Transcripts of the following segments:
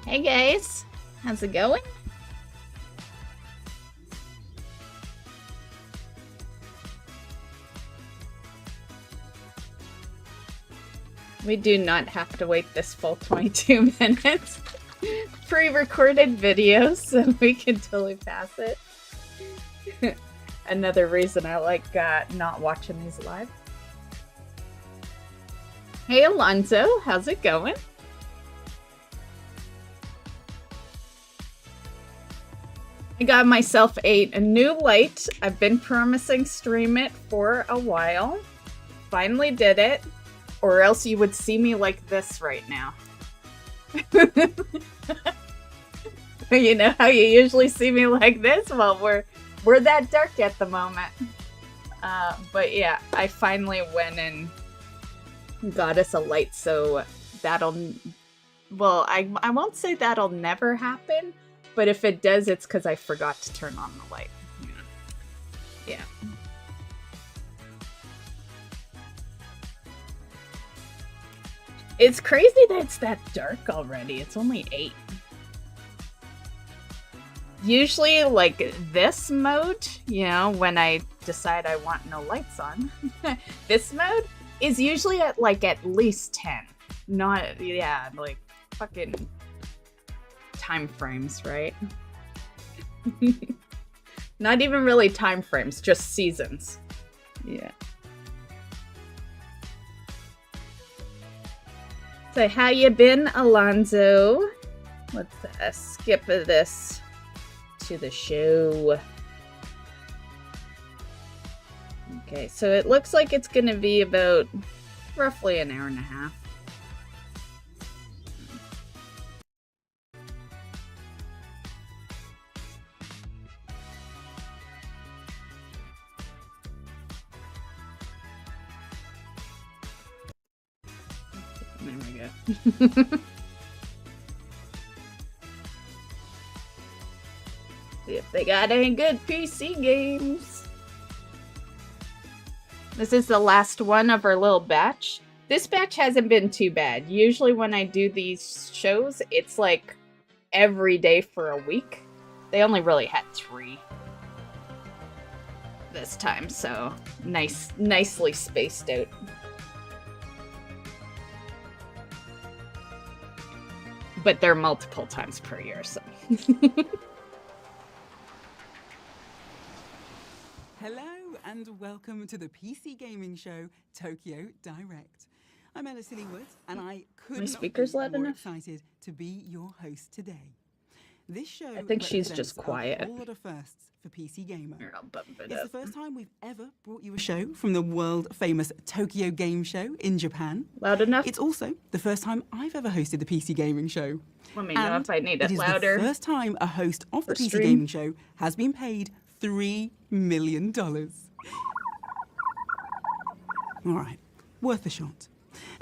Hey guys, how's it going? We do not have to wait this full 22 minutes. Pre-recorded videos, so we can totally pass it. Another reason I like not watching these live. Hey Alonzo, how's it going? I got myself a new light. I've been promising stream it for a while. Finally did it. Or else you would see me like this right now. You know how you usually see me like this? Well, we're that dark at the moment. But yeah, I finally went and got us a light, so that'll... Well, I won't say that'll never happen, but if it does, it's because I forgot to turn on the light. Yeah. It's crazy that it's that dark already. It's only 8. Usually, like, this mode, you know, when I decide I want no lights on, this mode is usually at least 10. Not, yeah, like, fucking time frames, right? Not even really time frames, just seasons. Yeah. So how you been, Alonzo? Let's skip this to the show. Okay, so it looks like it's gonna be about roughly an hour and a half. There we go. See if they got any good PC games. This is the last one of our little batch. This batch hasn't been too bad. Usually when I do these shows, it's like every day for a week. They only really had 3 this time, so nicely spaced out. But they're multiple times per year, so. Hello and welcome to the PC gaming show Tokyo Direct. I'm Ella Sillywood and I could not be more excited to be your host today. This show I think she's just quiet. A whole lot of firsts for PC Gamer. I'll bump it It's up. the first time we've ever brought you a show from the world-famous Tokyo Game Show in Japan. Loud enough? It's also the first time I've ever hosted the PC Gaming Show. Let me know if I need it louder. It is the first time a host of the PC Gaming Show has been paid $3 million. All right, worth a shot.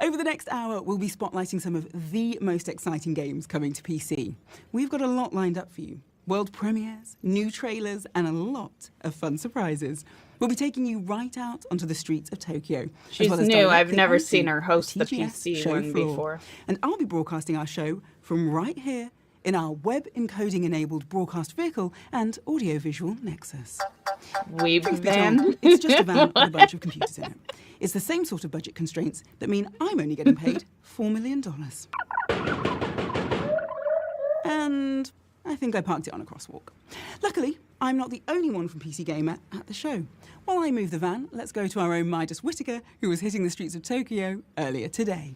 Over the next hour, we'll be spotlighting some of the most exciting games coming to PC. We've got a lot lined up for you. World premieres, new trailers, and a lot of fun surprises. We'll be taking you right out onto the streets of Tokyo. She's new. I've never seen her host the PC one before. And I'll be broadcasting our show from right here in our web-encoding-enabled broadcast vehicle and audiovisual nexus. Van? It's just a van with a bunch of computers in it. It's the same sort of budget constraints that mean I'm only getting paid $4 million. And I think I parked it on a crosswalk. Luckily, I'm not the only one from PC Gamer at the show. While I move the van, let's go to our own Midas Whittaker, who was hitting the streets of Tokyo earlier today.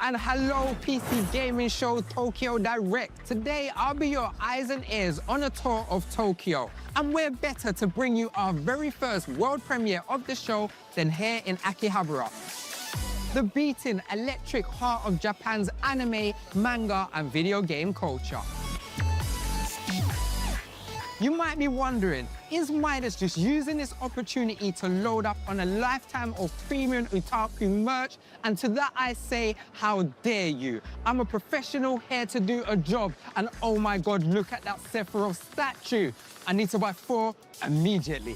And hello, PC Gaming Show Tokyo Direct. Today, I'll be your eyes and ears on a tour of Tokyo. And where better to bring you our very first world premiere of the show than here in Akihabara, the beating electric heart of Japan's anime, manga, and video game culture. You might be wondering, is Midas just using this opportunity to load up on a lifetime of premium otaku merch? And to that I say, how dare you? I'm a professional here to do a job, and oh my God, look at that Sephiroth statue. I need to buy 4 immediately.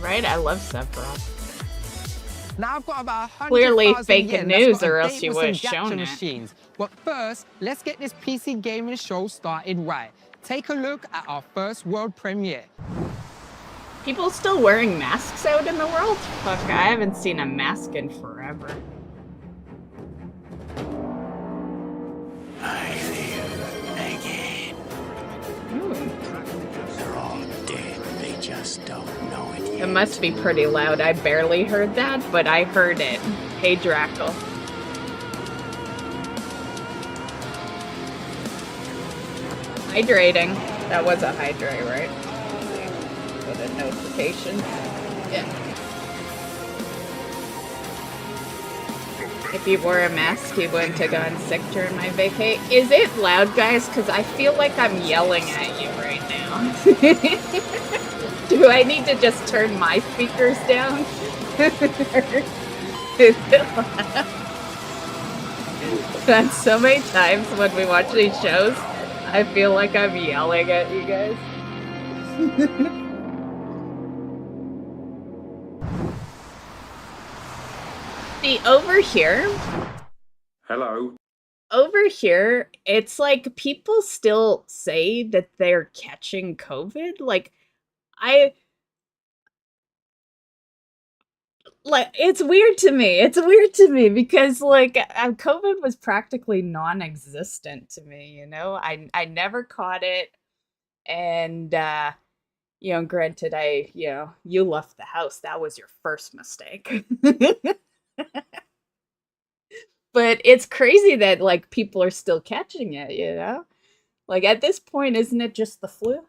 Right? I love Sephiroth. Now I've got about 100,000 Clearly fake yen. news, That's got a or else date you with would some have shown gacha it. machines. But first, let's get this PC gaming show started right. Take a look at our first world premiere. People still wearing masks out in the world? Fuck, I haven't seen a mask in forever. I live again. Ooh. They're all dead. They just don't know it yet. It must be pretty loud. I barely heard that, but I heard it. Hey, Drackle. Hydrating. That was a hydrate, right? With a notification. Yeah. If you wore a mask, you wouldn't have gone sick during my vacay. Is it loud, guys? Because I feel like I'm yelling at you right now. Do I need to just turn my speakers down? Is it loud? That's so many times when we watch these shows, I feel like I'm yelling at you guys. See, over here... Hello. Over here, it's like people still say that they're catching COVID. Like, it's weird to me. It's weird to me because, like, COVID was practically non-existent to me, you know? I never caught it. And, you know, granted, you left the house. That was your first mistake. But it's crazy that, like, people are still catching it, you know? Like, at this point, isn't it just the flu?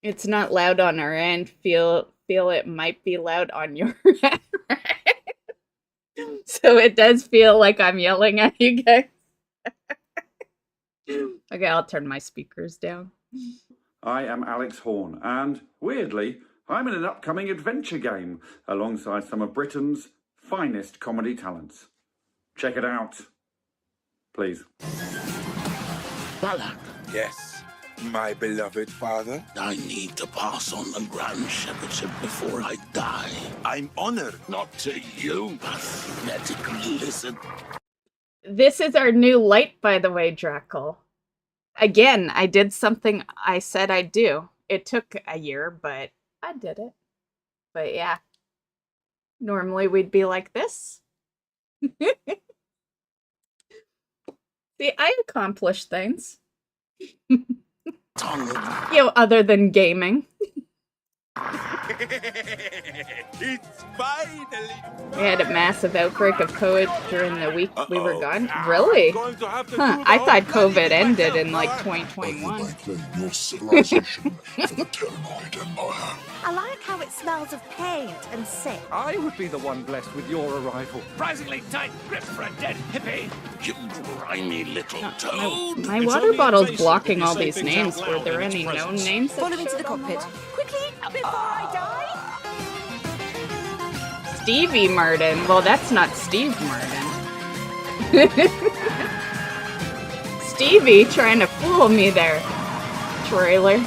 It's not loud on our end. Feel it might be loud on your end, right? So it does feel like I'm yelling at you guys. Okay, I'll turn my speakers down. I am Alex Horn, and weirdly, I'm in an upcoming adventure game alongside some of Britain's finest comedy talents. Check it out. Please. Balak, Yes, my beloved father. I need to pass on the Grand Shepherdship before I die. I'm honored. Not to you, pathetic lizard. This is our new light, by the way, Drackle. Again, I did something I said I'd do. It took a year, but I did it. But yeah. Normally we'd be like this. See, I accomplish things. Other than gaming. It's finally. We had a massive outbreak of COVID during the week we were gone. Really? Huh, I thought COVID ended in like 2021. Your civilization for the Terranite Empire. I like how it smells of paint and sick. I would be the one blessed with your arrival. Surprisingly tight grip for a dead hippie. You grimy little toad. My water bottle's blocking all these names. Were there any known names? Follow me to the cockpit. Quickly, before I die. Stevie Martin. Well, that's not Steve Martin. Stevie trying to fool me there. Trailer.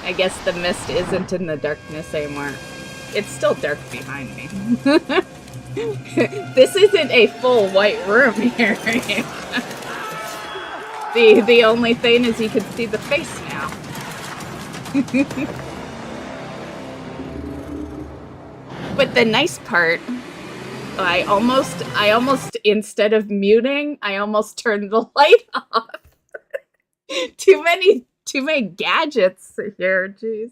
I guess the mist isn't in the darkness anymore. It's still dark behind me. This isn't a full white room here. The only thing is you can see the face now. But the nice part, I almost instead of muting, I almost turned the light off. Too many gadgets here, jeez.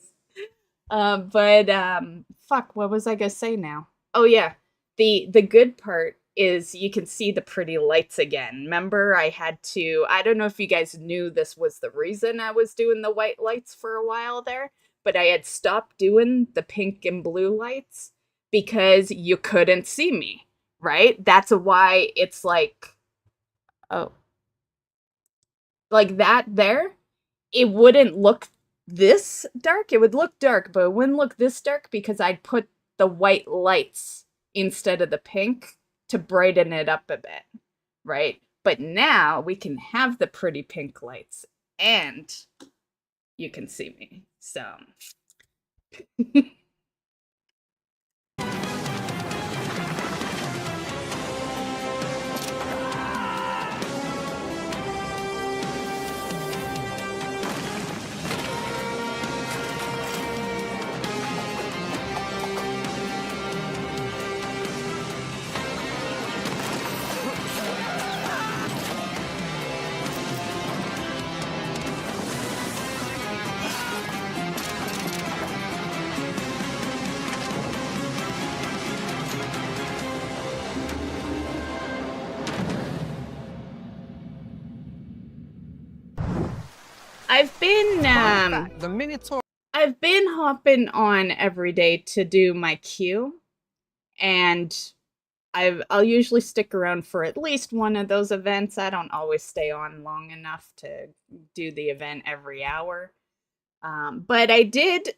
Fuck, what was I gonna say now? Oh yeah, the good part is you can see the pretty lights again. Remember, I don't know if you guys knew this was the reason I was doing the white lights for a while there, but I had stopped doing the pink and blue lights because you couldn't see me, right? That's why it's like, oh, like that there. It wouldn't look this dark. It would look dark, but it wouldn't look this dark because I'd put the white lights instead of the pink to brighten it up a bit, right? But now we can have the pretty pink lights and you can see me. So I've been The Minotaur. I've been hopping on every day to do my queue, and I'll usually stick around for at least one of those events. I don't always stay on long enough to do the event every hour. But I did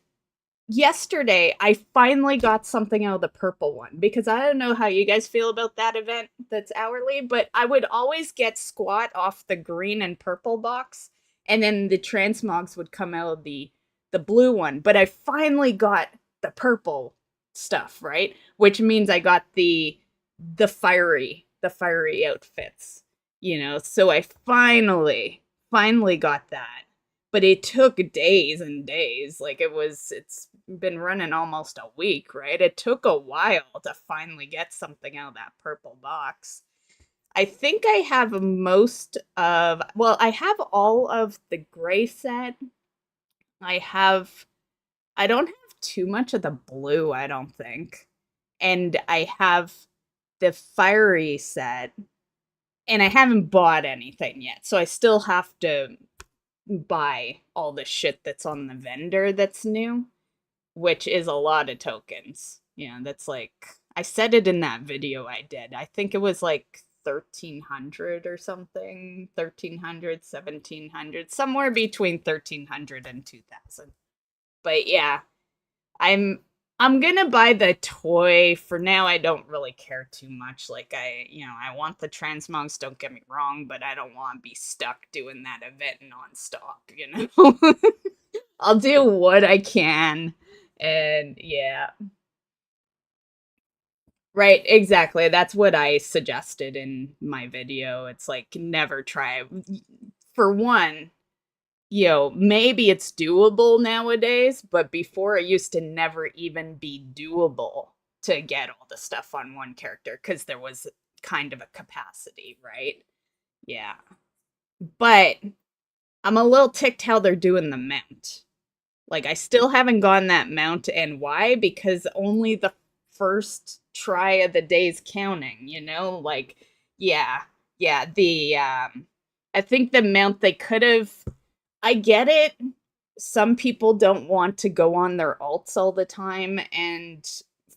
yesterday. I finally got something out of the purple one, because I don't know how you guys feel about that event that's hourly, but I would always get squat off the green and purple box, and then the transmogs would come out of the blue one. But I finally got the purple stuff, right? Which means I got the fiery outfits, you know. So I finally got that. But it took days and days. Like, it's been running almost a week, right? It took a while to finally get something out of that purple box. I think I have I have all of the gray set. I don't have too much of the blue, I don't think. And I have the fiery set. And I haven't bought anything yet, so I still have to buy all the shit that's on the vendor that's new, which is a lot of tokens. Yeah, that's like, I said it in that video I did. I think it was like 1,300 or something. 1,300, 1,700, somewhere between 1,300 and 2,000. But yeah, I'm gonna buy the toy. For now, I don't really care too much. Like, I want the transmogs, don't get me wrong, but I don't want to be stuck doing that event non-stop, you know? I'll do what I can, and yeah. Right, exactly. That's what I suggested in my video. It's like, never try. For one, maybe it's doable nowadays, but before it used to never even be doable to get all the stuff on one character, because there was kind of a capacity, right? Yeah. But I'm a little ticked how they're doing the mount. Like, I still haven't gotten that mount, and why? Because only the first try of the day's counting, you know? Like, yeah, I think the mount they could have... I get it. Some people don't want to go on their alts all the time and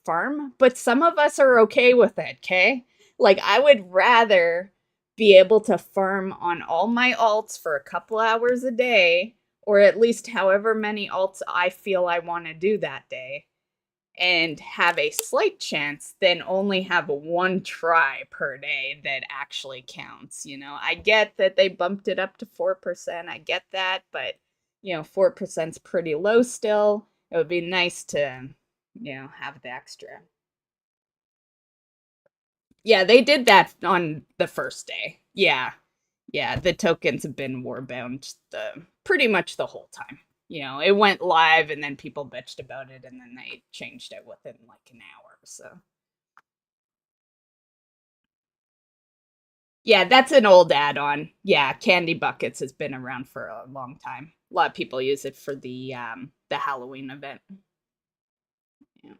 farm, but some of us are okay with it, okay? Like, I would rather be able to farm on all my alts for a couple hours a day, or at least however many alts I feel I want to do that day, and have a slight chance than only have one try per day that actually counts, you know? I get that they bumped it up to 4%. I get that, but, 4%'s pretty low still. It would be nice to, have the extra. Yeah, they did that on the first day. Yeah, the tokens have been warbound pretty much the whole time. It went live and then people bitched about it and then they changed it within like an hour, so. Yeah, that's an old add-on. Yeah, Candy Buckets has been around for a long time. A lot of people use it for the Halloween event. Yeah.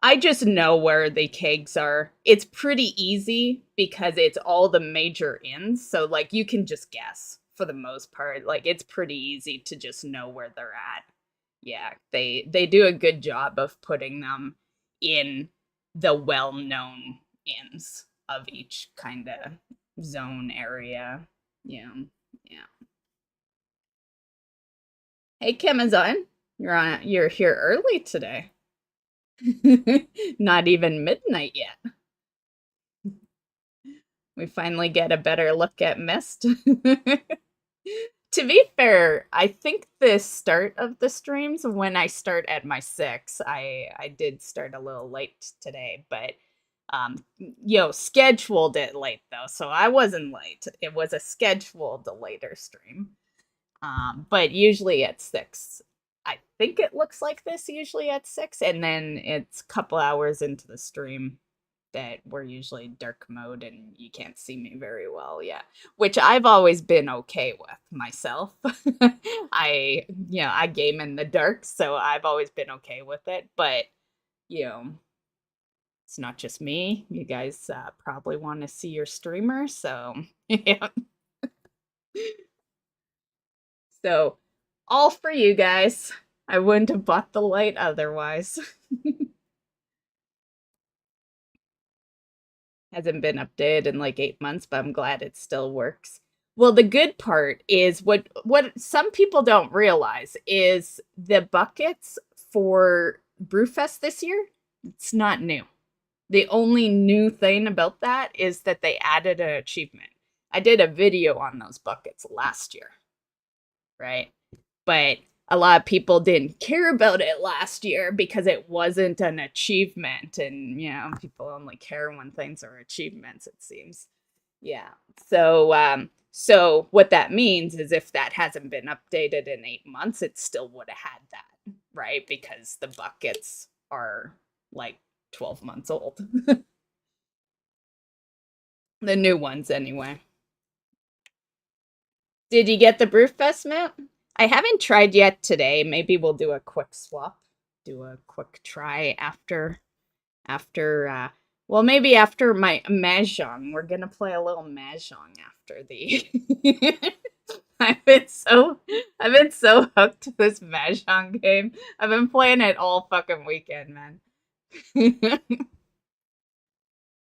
I just know where the kegs are. It's pretty easy because it's all the major inns, so like you can just guess. For the most part, like, it's pretty easy to just know where they're at. Yeah, they do a good job of putting them in the well-known inns of each kind of zone area. Yeah. Hey, Kimazon, you're here early today. Not even midnight yet. We finally get a better look at Mist. To be fair, I think the start of the streams, when I start at my 6, I did start a little late today, but scheduled it late though, so I wasn't late. It was a scheduled later stream. But usually at 6. I think it looks like this usually at 6, and then it's a couple hours into the stream that we're usually dark mode and you can't see me very well, yeah. Which I've always been okay with myself. I game in the dark, so I've always been okay with it, but it's not just me. You guys probably want to see your streamer, so yeah. So, all for you guys. I wouldn't have bought the light otherwise. Hasn't been updated in like 8 months, but I'm glad it still works. Well, the good part is what some people don't realize is the buckets for Brewfest this year, it's not new. The only new thing about that is that they added an achievement. I did a video on those buckets last year, right? But a lot of people didn't care about it last year because it wasn't an achievement. And, people only care when things are achievements, it seems. Yeah. So what that means is if that hasn't been updated in 8 months, it still would have had that, right? Because the buckets are like 12 months old. The new ones, anyway. Did you get the Brewfest map? I haven't tried yet today. Maybe we'll do a quick swap. Do a quick try after maybe after my Mahjong. We're gonna play a little Mahjong after the I've been so hooked to this Mahjong game. I've been playing it all fucking weekend, man.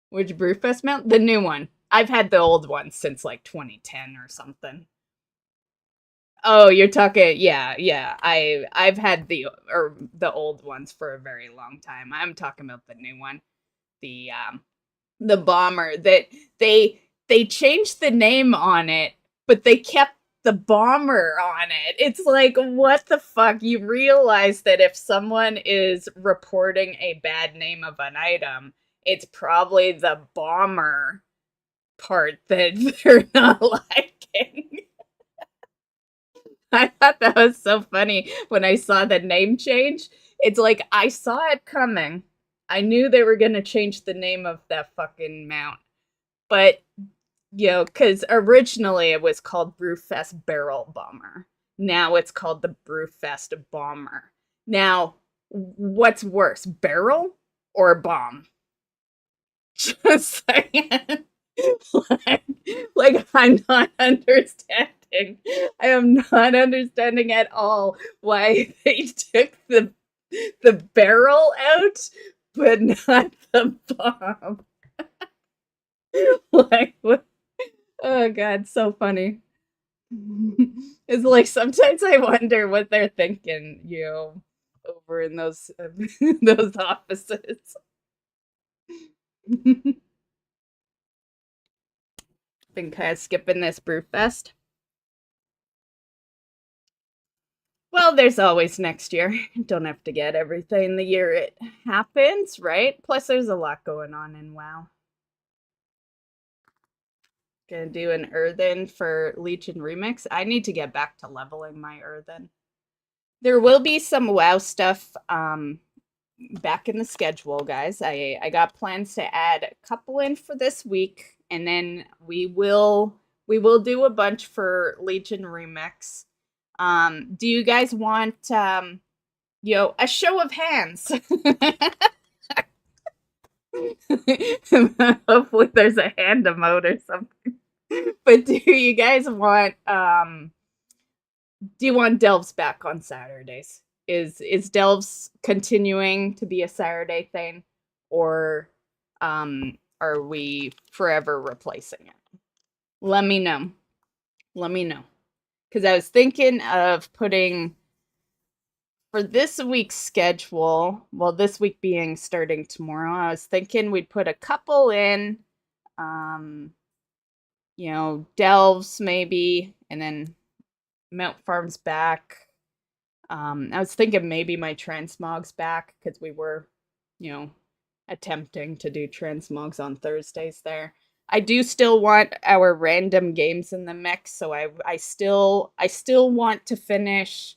Which Brewfest mount? The new one. I've had the old one since like 2010 or something. Oh, you're talking, yeah. I've had the old ones for a very long time. I'm talking about the new one, the bomber that they changed the name on it, but they kept the bomber on it. It's like, what the fuck? You realize that if someone is reporting a bad name of an item, it's probably the bomber part that they're not liking. I thought that was so funny when I saw the name change. It's like, I saw it coming. I knew they were going to change the name of that fucking mount. But, because originally it was called Brewfest Barrel Bomber. Now it's called the Brewfest Bomber. Now, what's worse, barrel or bomb? Just saying. like I'm not understanding. I am not understanding at all why they took the barrel out, but not the bomb. What? Oh god, so funny. It's like sometimes I wonder what they're thinking, over in those those offices. Been kind of skipping this Brewfest. Well, there's always next year. Don't have to get everything the year it happens, right? Plus, there's a lot going on in WoW. Gonna do an Earthen for Legion Remix. I need to get back to leveling my Earthen. There will be some WoW stuff back in the schedule, guys. I got plans to add a couple in for this week, and then we will do a bunch for Legion Remix. Do you guys want a show of hands? Hopefully there's a hand emote or something. But do you guys want Delves back on Saturdays? Is Delves continuing to be a Saturday thing, or are we forever replacing it? Let me know. Because I was thinking of putting, for this week's schedule, well, this week being starting tomorrow, I was thinking we'd put a couple in you know, Delves maybe, and then Mount Farm's back. I was thinking maybe my transmog's back because we were, you know, attempting to do transmogs on Thursdays there. I do still want our random games in the mix, so I still want to finish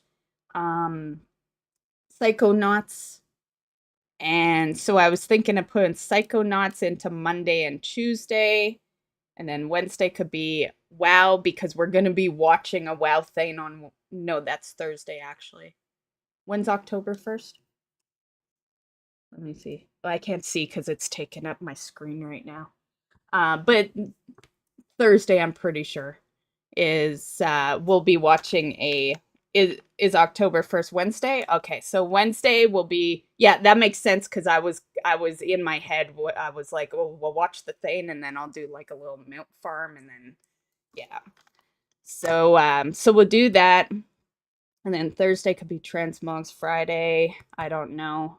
Psychonauts. And so I was thinking of putting Psychonauts into Monday and Tuesday. And then Wednesday could be WoW because we're going to be watching a WoW thing on... No, that's Thursday, actually. When's October 1st? Let me see. Well, I can't see because it's taking up my screen right now. But Thursday, I'm pretty sure, is we'll be watching a... Is October 1st Wednesday? Okay, so Wednesday will be... Yeah, that makes sense because I was in my head. I was like, oh, we'll watch the thing and then I'll do like a little mount farm and then... Yeah. So we'll do that. And then Thursday could be Transmogs. Friday, I don't know.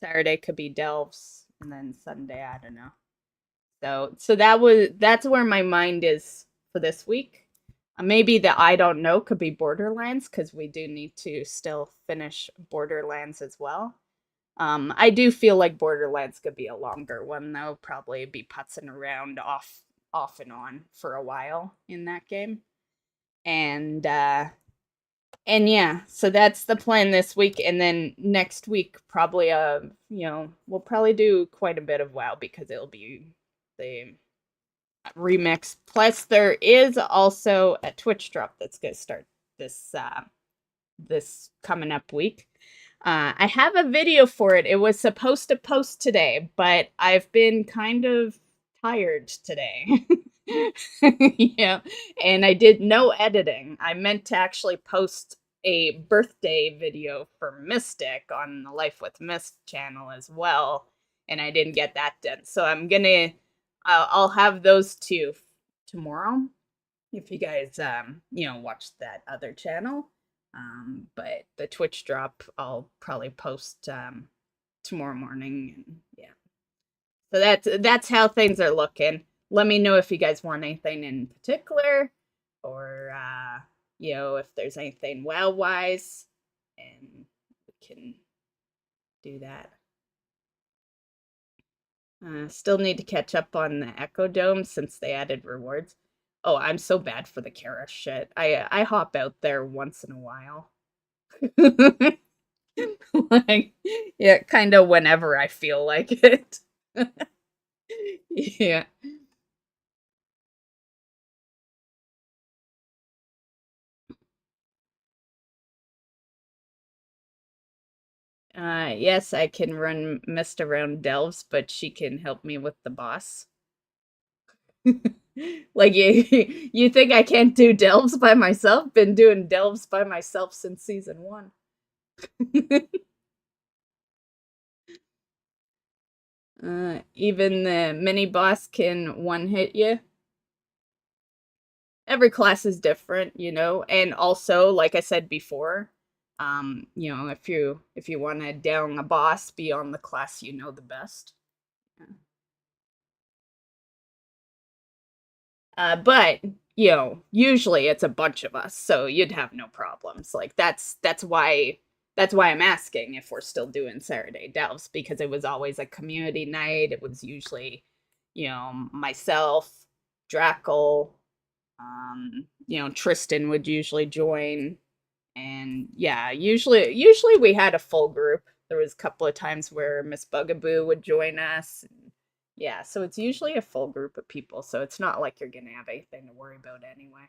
Saturday could be Delves. And then Sunday, I don't know. So that's where my mind is for this week. Maybe the I don't know could be Borderlands, because we do need to still finish Borderlands as well. I do feel like Borderlands could be a longer one, though. Probably be putzing around off and on for a while in that game. And yeah, so that's the plan this week. And then next week, probably, we'll probably do quite a bit of WoW, because it'll be the remix. Plus, there is also a Twitch drop that's going to start this coming up week. I have a video for it. It was supposed to post today, but I've been kind of tired today. Yeah, and I did no editing. I meant to actually post a birthday video for Mystic on the Life with Mist channel as well, and I didn't get that done. So I'll have those two tomorrow if you guys watch that other channel. But the Twitch drop I'll probably post tomorrow morning, and yeah. So that's how things are looking. Let me know if you guys want anything in particular, or if there's anything WoW wise, and we can do that. Still need to catch up on the Echo Dome since they added rewards. Oh, I'm so bad for the Kara shit. I hop out there once in a while. Like, yeah, kind of whenever I feel like it. Yeah. Yes, I can run Mist around Delves, but she can help me with the boss. Like, you think I can't do Delves by myself? Been doing Delves by myself since season 1. Even the mini boss can one-hit you. Every class is different, and also, like I said before, if you want to down a boss, be on the class you know the best. But usually it's a bunch of us, so you'd have no problems. Like that's why I'm asking if we're still doing Saturday Delves, because it was always a community night. It was usually, myself, Drackle, Tristan would usually join. And yeah, usually we had a full group. There was a couple of times where Miss Bugaboo would join us. Yeah, so it's usually a full group of people, so it's not like you're gonna have anything to worry about anyway.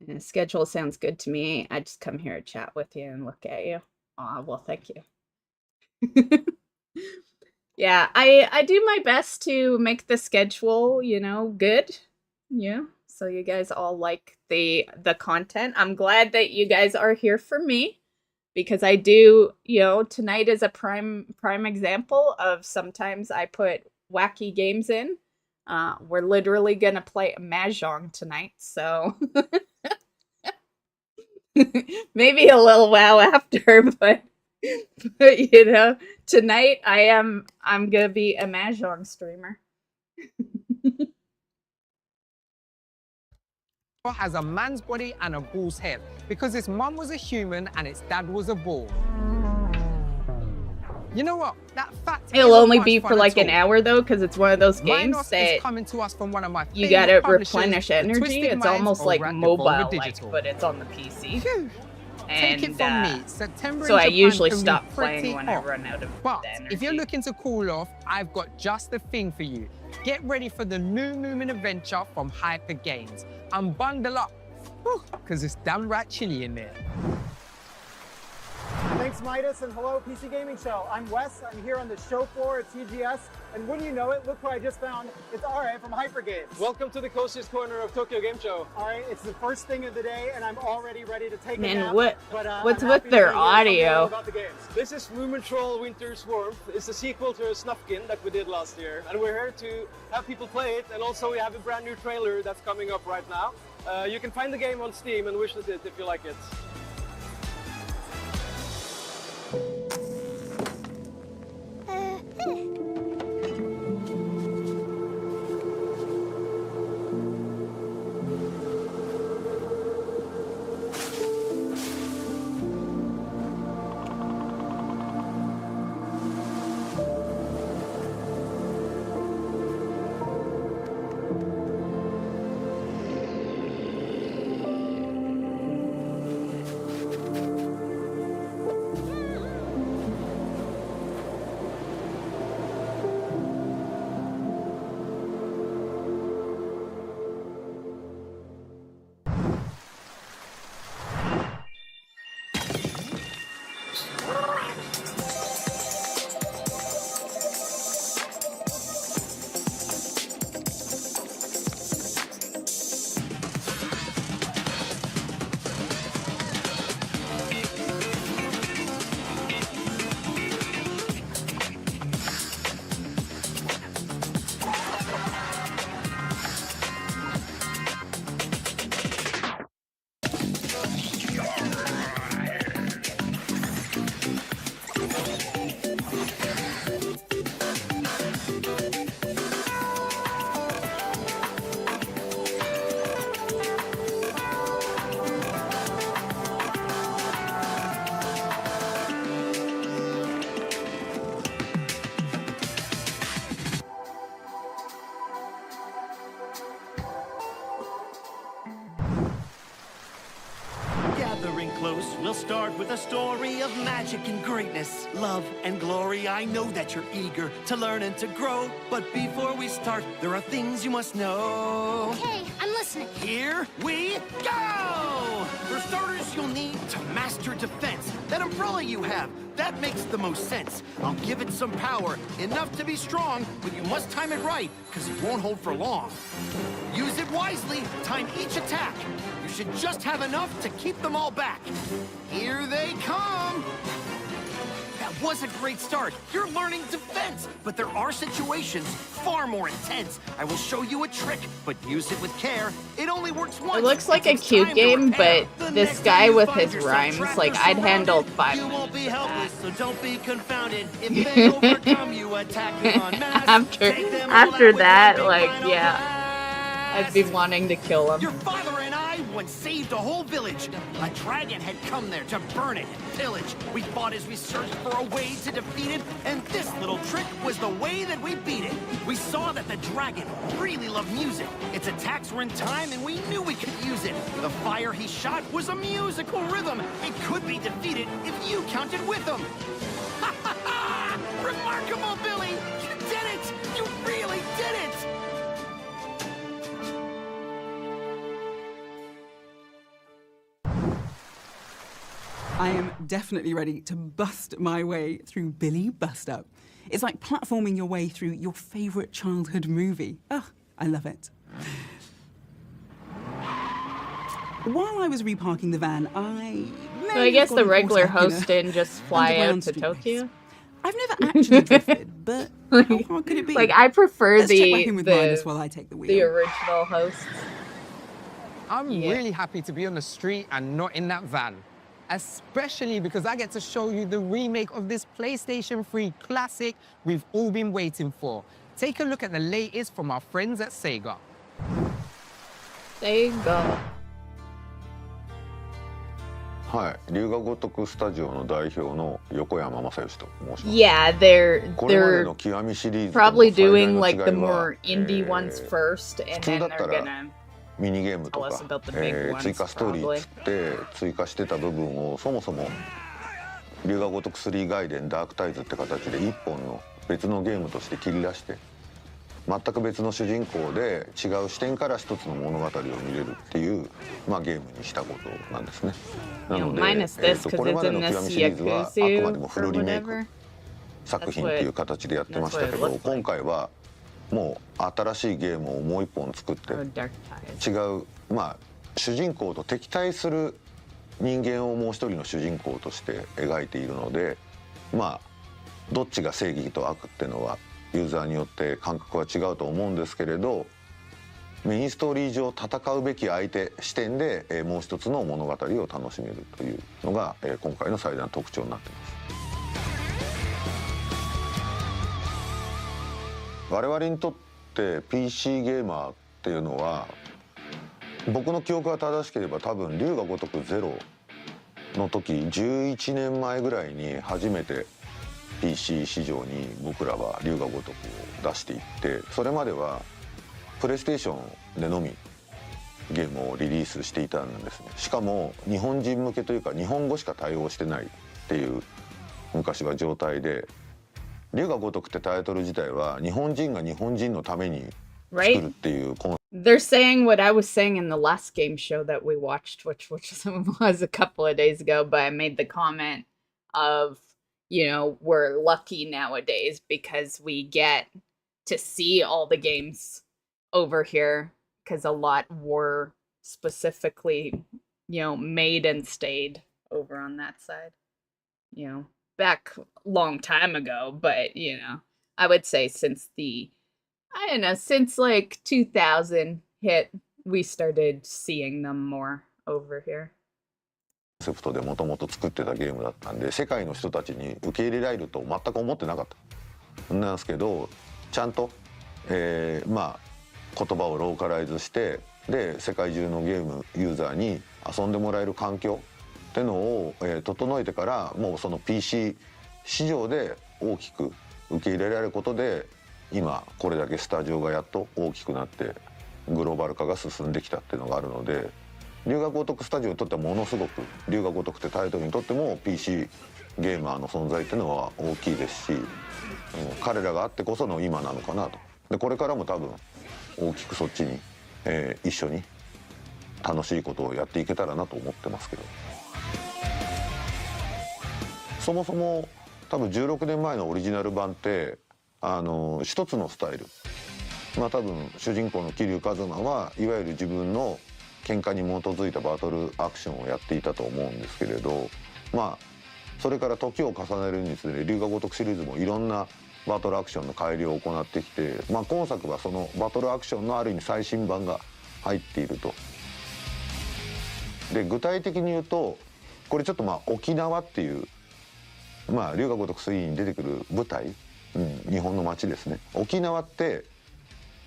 And the schedule sounds good to me. I just come here to chat with you and look at you. Aw, well, thank you. Yeah, I do my best to make the schedule, good. Yeah, so you guys all like the content. I'm glad that you guys are here for me, because I do, tonight is a prime example of sometimes I put wacky games in. We're literally gonna play Mahjong tonight, so Maybe a little while after, but you know, tonight I'm gonna be a Mahjong streamer. Has a man's body and a bull's head because his mum was a human and its dad was a bull. You know what? That fact It'll isn't only much be fun for at like an all. hour though, because it's one of those games Minos that is coming to us from one of my you favorite gotta publishers, replenish the energy. Twisted It's Minds almost like over at mobile, Devolver like, Digital. but it's on the PC. Phew. And Take it from me, September so in I Japan usually can be stop pretty playing when I hot. run out of But the energy. if you're looking to cool off, I've got just the thing for you. Get ready for the new Moomin adventure from Hyper Games and bundle up, because it's damn right chilly in there. Thanks, Midas, and hello, PC Gaming Show. I'm Wes. I'm here on the show floor at TGS, and wouldn't you know it, look what I just found. It's RA from Hyper Games. Welcome to the coziest corner of Tokyo Game Show. All right, it's the first thing of the day, and I'm already ready to take a Man, nap. what's I'm with happy their to hear something audio? about the games. This is Moomin Troll Winter's Warmth. It's a sequel to Snufkin that we did last year, and we're here to have people play it, and also we have a brand new trailer that's coming up right now. You can find the game on Steam and wishlist it if you like it. Gathering close, we'll start with a story of magic and greatness, love and glory. I know that you're eager to learn and to grow, but before we start, there are things you must know. Okay, I'm listening. Here we go! For starters, you'll need to master defense. That umbrella you have, that makes the most sense. I'll give it some power, enough to be strong, but you must time it right, because it won't hold for long. Use it wisely, time each attack. You should just have enough to keep them all back. Here they come! That was a great start. You're learning defense, but there are situations far more intense. I will show you a trick, but use it with care. It only works once. It looks like a cute game, but this guy with his rhymes, like, I'd handle 5 You won't be minutes of helpless, that. so don't be confounded. If they overcome you, attack them en masse. After that, like, yeah, I'd be wanting to kill him. Your father and I once saved a whole village. A dragon had come there to burn it and pillage. We fought as we searched for a way to defeat it, and this little trick was the way that we beat it. We saw that the dragon really loved music. Its attacks were in time, and we knew we could use it. The fire he shot was a musical rhythm. It could be defeated if you counted with him. Ha ha ha! Remarkable, Billy! You did it! You really did it! I am definitely ready to bust my way through Billy Bust Up. It's like platforming your way through your favorite childhood movie. Ugh, I love it. While I was reparking the van, So I guess the regular host didn't just fly out to Tokyo? I've never actually drifted, but how hard could it be? Like, I prefer Let's check back in with Midas while I take the wheel. the original hosts. I'm really happy to be on the street and not in that van. Especially because I get to show you the remake of this PlayStation 3 classic we've all been waiting for. Take a look at the latest from our friends at Sega. Sega. はい、龍が如くスタジオの代表の横山正義と申します。Yeah, they're これまでの極みシリーズとの probably 最大 doing の like 違 the い more は、indie ones first, and 普通 then だった they're ら gonna ミニゲームと tell か us about the big ones, 追加ストーリーっつって追加してた部分をそもそも龍が如く3外伝ダークタイズって形で一本の別のゲームとして切り出して全く別の主人公で違う視点から一つの物語を見れるっていう、まあ、ゲームにしたことなんですね。なので、これまでの極みシリーズはあくまでもフルリメイク作品っていう形でやってましたけど、今回はもう新しいゲームをもう一本作って違う、まあ主人公と敵対する人間をもう一人の主人公として描いているので、まあどっちが正義と悪っていうのはユーザーによって感覚は違うと思うんですけれど、メインストーリー上戦うべき相手視点でもう一つの物語を楽しめるというのが今回の最大の特徴になっています。我々にとって PC ゲーマーっていうのは、僕の記憶が正しければ多分龍が如くゼロの時11年前ぐらいに初めて PC 市場に僕らは龍が如くを出していって、それまではプレイステーションでのみゲームをリリースしていたんですね。しかも日本人向けというか日本語しか対応してないっていう昔は状態で、龍が如くってタイトル自体は日本人が日本人のために作るっていうコン They're saying what I was saying in the last game show that we watched, which was a couple of days ago, but I made the comment of, you know, we're lucky nowadays because we get to see all the games over here, because a lot were specifically, you know, made and stayed over on that side, you know, back long time ago, but, you know, I would say since I don't know, since like 2000 hit, we started seeing them more over here. コンセプトでもともと作ってたゲームだったんで、世界の人たちに受け入れられると全く思ってなかったなんですけど、ちゃんと、まあ言葉をローカライズしてで世界中のゲームユーザーに遊んでもらえる環境ってのを、整えてからもうその PC 市場で大きく受け入れられることで、今これだけスタジオがやっと大きくなってグローバル化が進んできたっていうのがあるので、龍が如くスタジオにとってはものすごく龍が如くってタイトルにとっても PC ゲーマーの存在っていうのは大きいですし、彼らがあってこその今なのかなと。でこれからも多分大きくそっちに、一緒に楽しいことをやっていけたらなと思ってますけど、そもそも多分16年前のオリジナル版って一つのスタイル、まあ多分主人公の桐生一馬はいわゆる自分の喧嘩に基づいたバトルアクションをやっていたと思うんですけれど、まあそれから時を重ねるにつれ龍が如くシリーズもいろんなバトルアクションの改良を行ってきて、まあ今作はそのバトルアクションのある意味最新版が入っていると。で具体的に言うとこれちょっとまあ沖縄っていうまあ龍が如く3に出てくる舞台、日本の街ですね。沖縄って、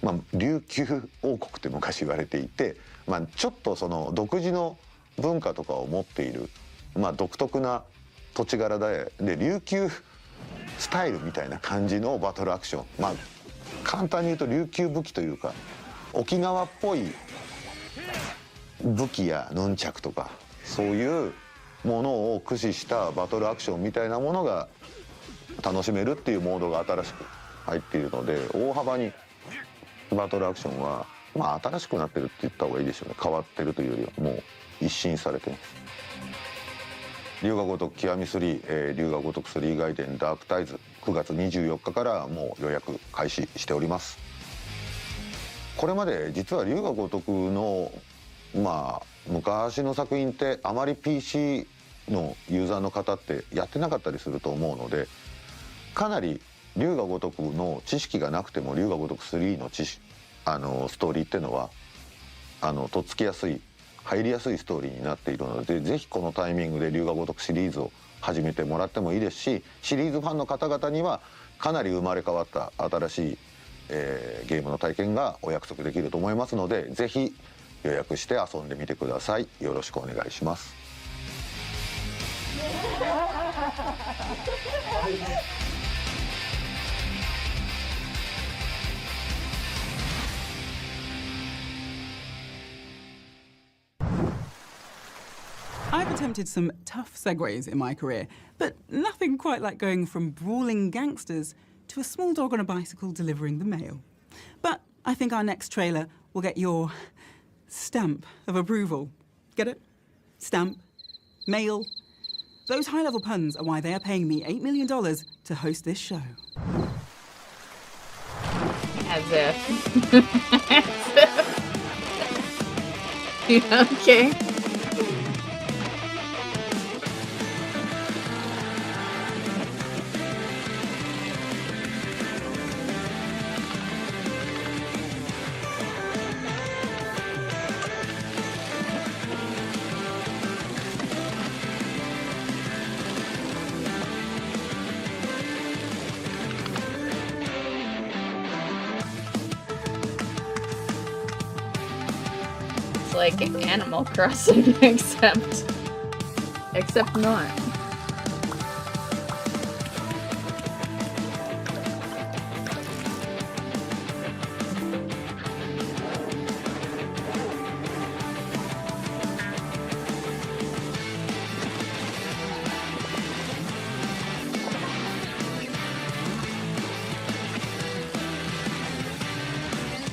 まあ、琉球王国って昔言われていて、まあ、ちょっとその独自の文化とかを持っている、まあ、独特な土地柄で琉球スタイルみたいな感じのバトルアクション、まあ簡単に言うと琉球武器というか沖縄っぽい武器やヌンチャクとかそういうものを駆使したバトルアクションみたいなものが楽しめるっていうモードが新しく入っているので、大幅にバトルアクションはまあ新しくなってるって言った方がいいでしょうね。変わってるというよりはもう一新されてます。龍が如く極み3、龍が如く3外伝ダークタイズ9月24日からもう予約開始しております。これまで実は龍が如くのまあ昔の作品ってあまり PC のユーザーの方ってやってなかったりすると思うので、かなり龍が如くの知識がなくても龍が如く3のストーリーっていうのはとっつきやすい入りやすいストーリーになっているので、ぜひこのタイミングで龍が如くシリーズを始めてもらってもいいですし、シリーズファンの方々にはかなり生まれ変わった新しい、ゲームの体験がお約束できると思いますので、ぜひ予約して遊んでみてください。よろしくお願いします。I've attempted some tough segues in my career, but nothing quite like going from brawling gangsters to a small dog on a bicycle delivering the mail. But I think our next trailer will get your stamp of approval. Get it? Stamp. Mail. Those high-level puns are why they are paying me $8 million to host this show. As if. Okay. Like Animal Crossing, except not.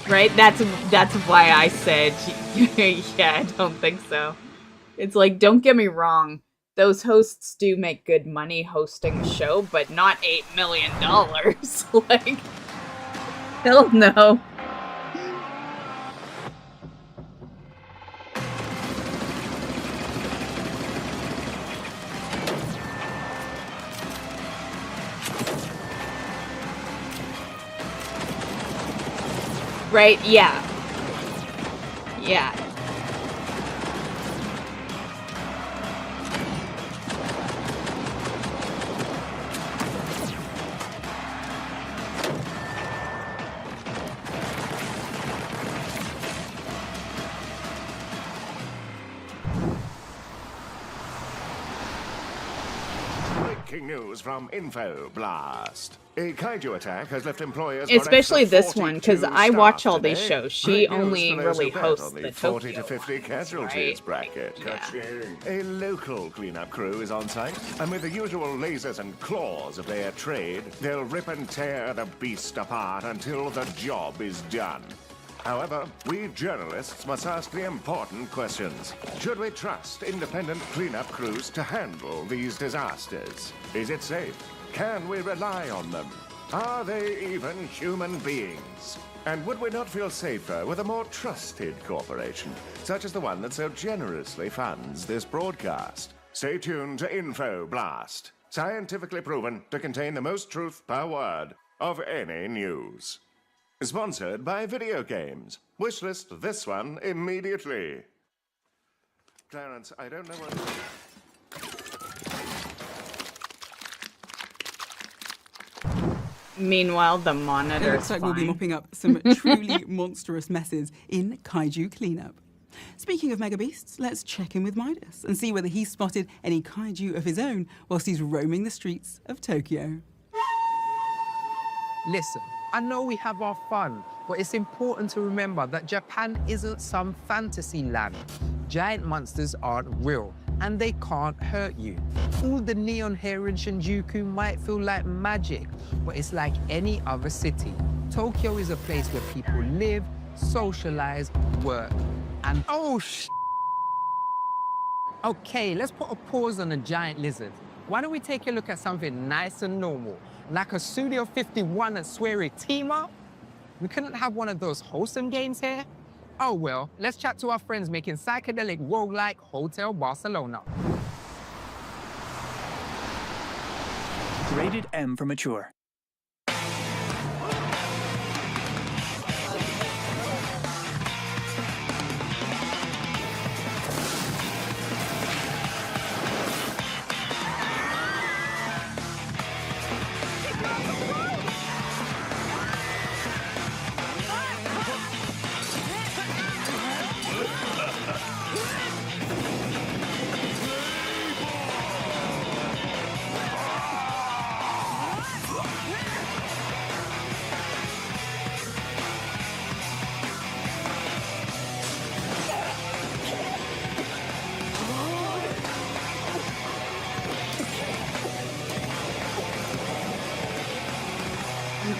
Right? That's why I said, yeah, I don't think so. It's like, don't get me wrong, those hosts do make good money hosting a show, but not $8 million. Like, hell no. Right? Yeah. Yeah. Breaking news from Info Blast. A kaiju attack has left employers, especially this one, because I watch all these shows. She only really hosts the 40 Tokyo to 50 ones, casualties right? bracket. Yeah. A local cleanup crew is on site, and with the usual lasers and claws of their trade, they'll rip and tear the beast apart until the job is done. However, we journalists must ask the important questions. Should we trust independent cleanup crews to handle these disasters? Is it safe? Can we rely on them? Are they even human beings? And would we not feel safer with a more trusted corporation, such as the one that so generously funds this broadcast? Stay tuned to Info Blast, scientifically proven to contain the most truth per word of any news. Sponsored by video games. Wishlist this one immediately. Clarence, I don't know what... Meanwhile, the It monitor's looks like we'll be fine. mopping up some truly monstrous messes in Kaiju Cleanup. Speaking of mega beasts, let's check in with Midas and see whether he's spotted any kaiju of his own whilst he's roaming the streets of Tokyo. Listen, I know we have our fun, but it's important to remember that Japan isn't some fantasy land. Giant monsters aren't real, and they can't hurt you. All the neon hair in Shinjuku might feel like magic, but it's like any other city. Tokyo is a place where people live, socialize, work, and Okay, let's put a pause on the giant lizard. Why don't we take a look at something nice and normal, like a Studio 51 and Swery team up? We couldn't have one of those wholesome games here? Oh well, let's chat to our friends making psychedelic roguelike Hotel Barcelona. Rated M for mature.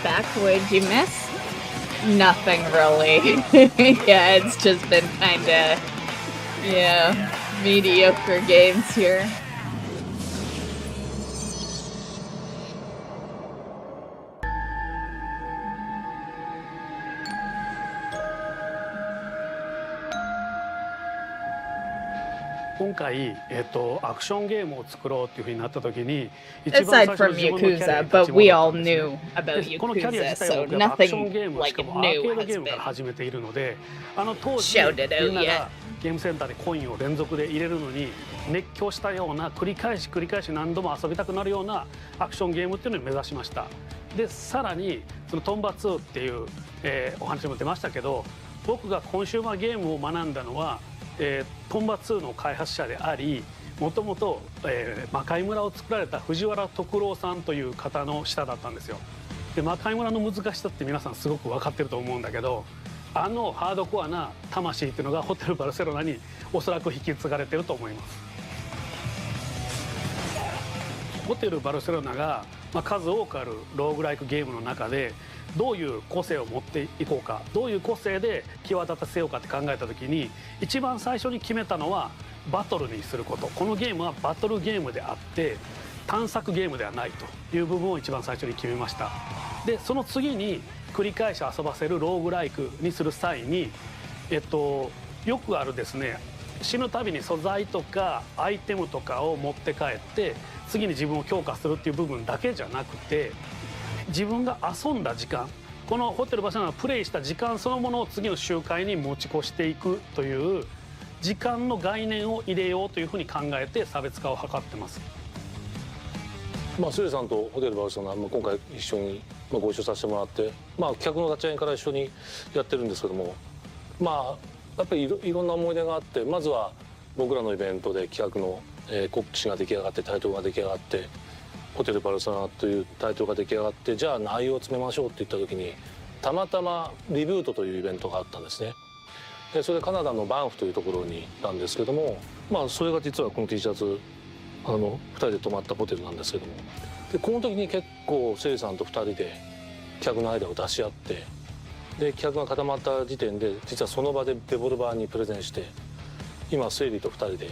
back. What'd you miss? Nothing really. Yeah, it's just been kinda, yeah, mediocre games here. Aside from Yakuza, but we all knew about Yakuza, so nothing like new has been shouted out yet. ゲームセンターでコインを連続で入れるのに熱狂したような繰り返し何度も遊びたくなるようなアクションゲームっていうのを目指しました。でさらにそのトンバ2っていう、お話も出ましたけど、僕がコンシューマーゲームを学んだのは、トンバ2の開発者であり、もともと魔界村を作られた藤原徳郎さんという方の下だったんですよ。で魔界村の難しさって皆さんすごく分かってると思うんだけど、ハードコアな魂っていうのがホテルバルセロナにおそらく引き継がれてると思います。ホテルバルセロナが、数多くあるローグライクゲームの中でどういう個性を持っていこうか、どういう個性で際立たせようかって考えた時に一番最初に決めたのはバトルにすること。このゲームはバトルゲームであって探索ゲームではないという部分を一番最初に決めました。でその次に繰り返し遊ばせるローグライクにする際に、よくあるですね、死ぬたびに素材とかアイテムとかを持って帰って次に自分を強化するっていう部分だけじゃなくて、自分が遊んだ時間、このホテルバルセロナがプレイした時間そのものを次の周回に持ち越していくという時間の概念を入れようというふうに考えて差別化を図ってます。スレさんとホテルバルセロナ、今回一緒にご一緒させてもらって、企画の立ち上げから一緒にやってるんですけども、やっぱりいろんな思い出があって、まずは僕らのイベントで企画の告知が出来上がってタイトルが出来上がって、ホテルバルセロナというタイトルが出来上がって、じゃあ内容を詰めましょうって言った時にたまたまリブートというイベントがあったんですね。でそれでカナダのバンフというところに行ったんですけども、それが実はこの T シャツ2人で泊まったホテルなんですけども、でこの時に結構セイさんと2人で企画のアイデアを出し合って、で企画が固まった時点で実はその場でデボルバーにプレゼンして、今セイリーと2人で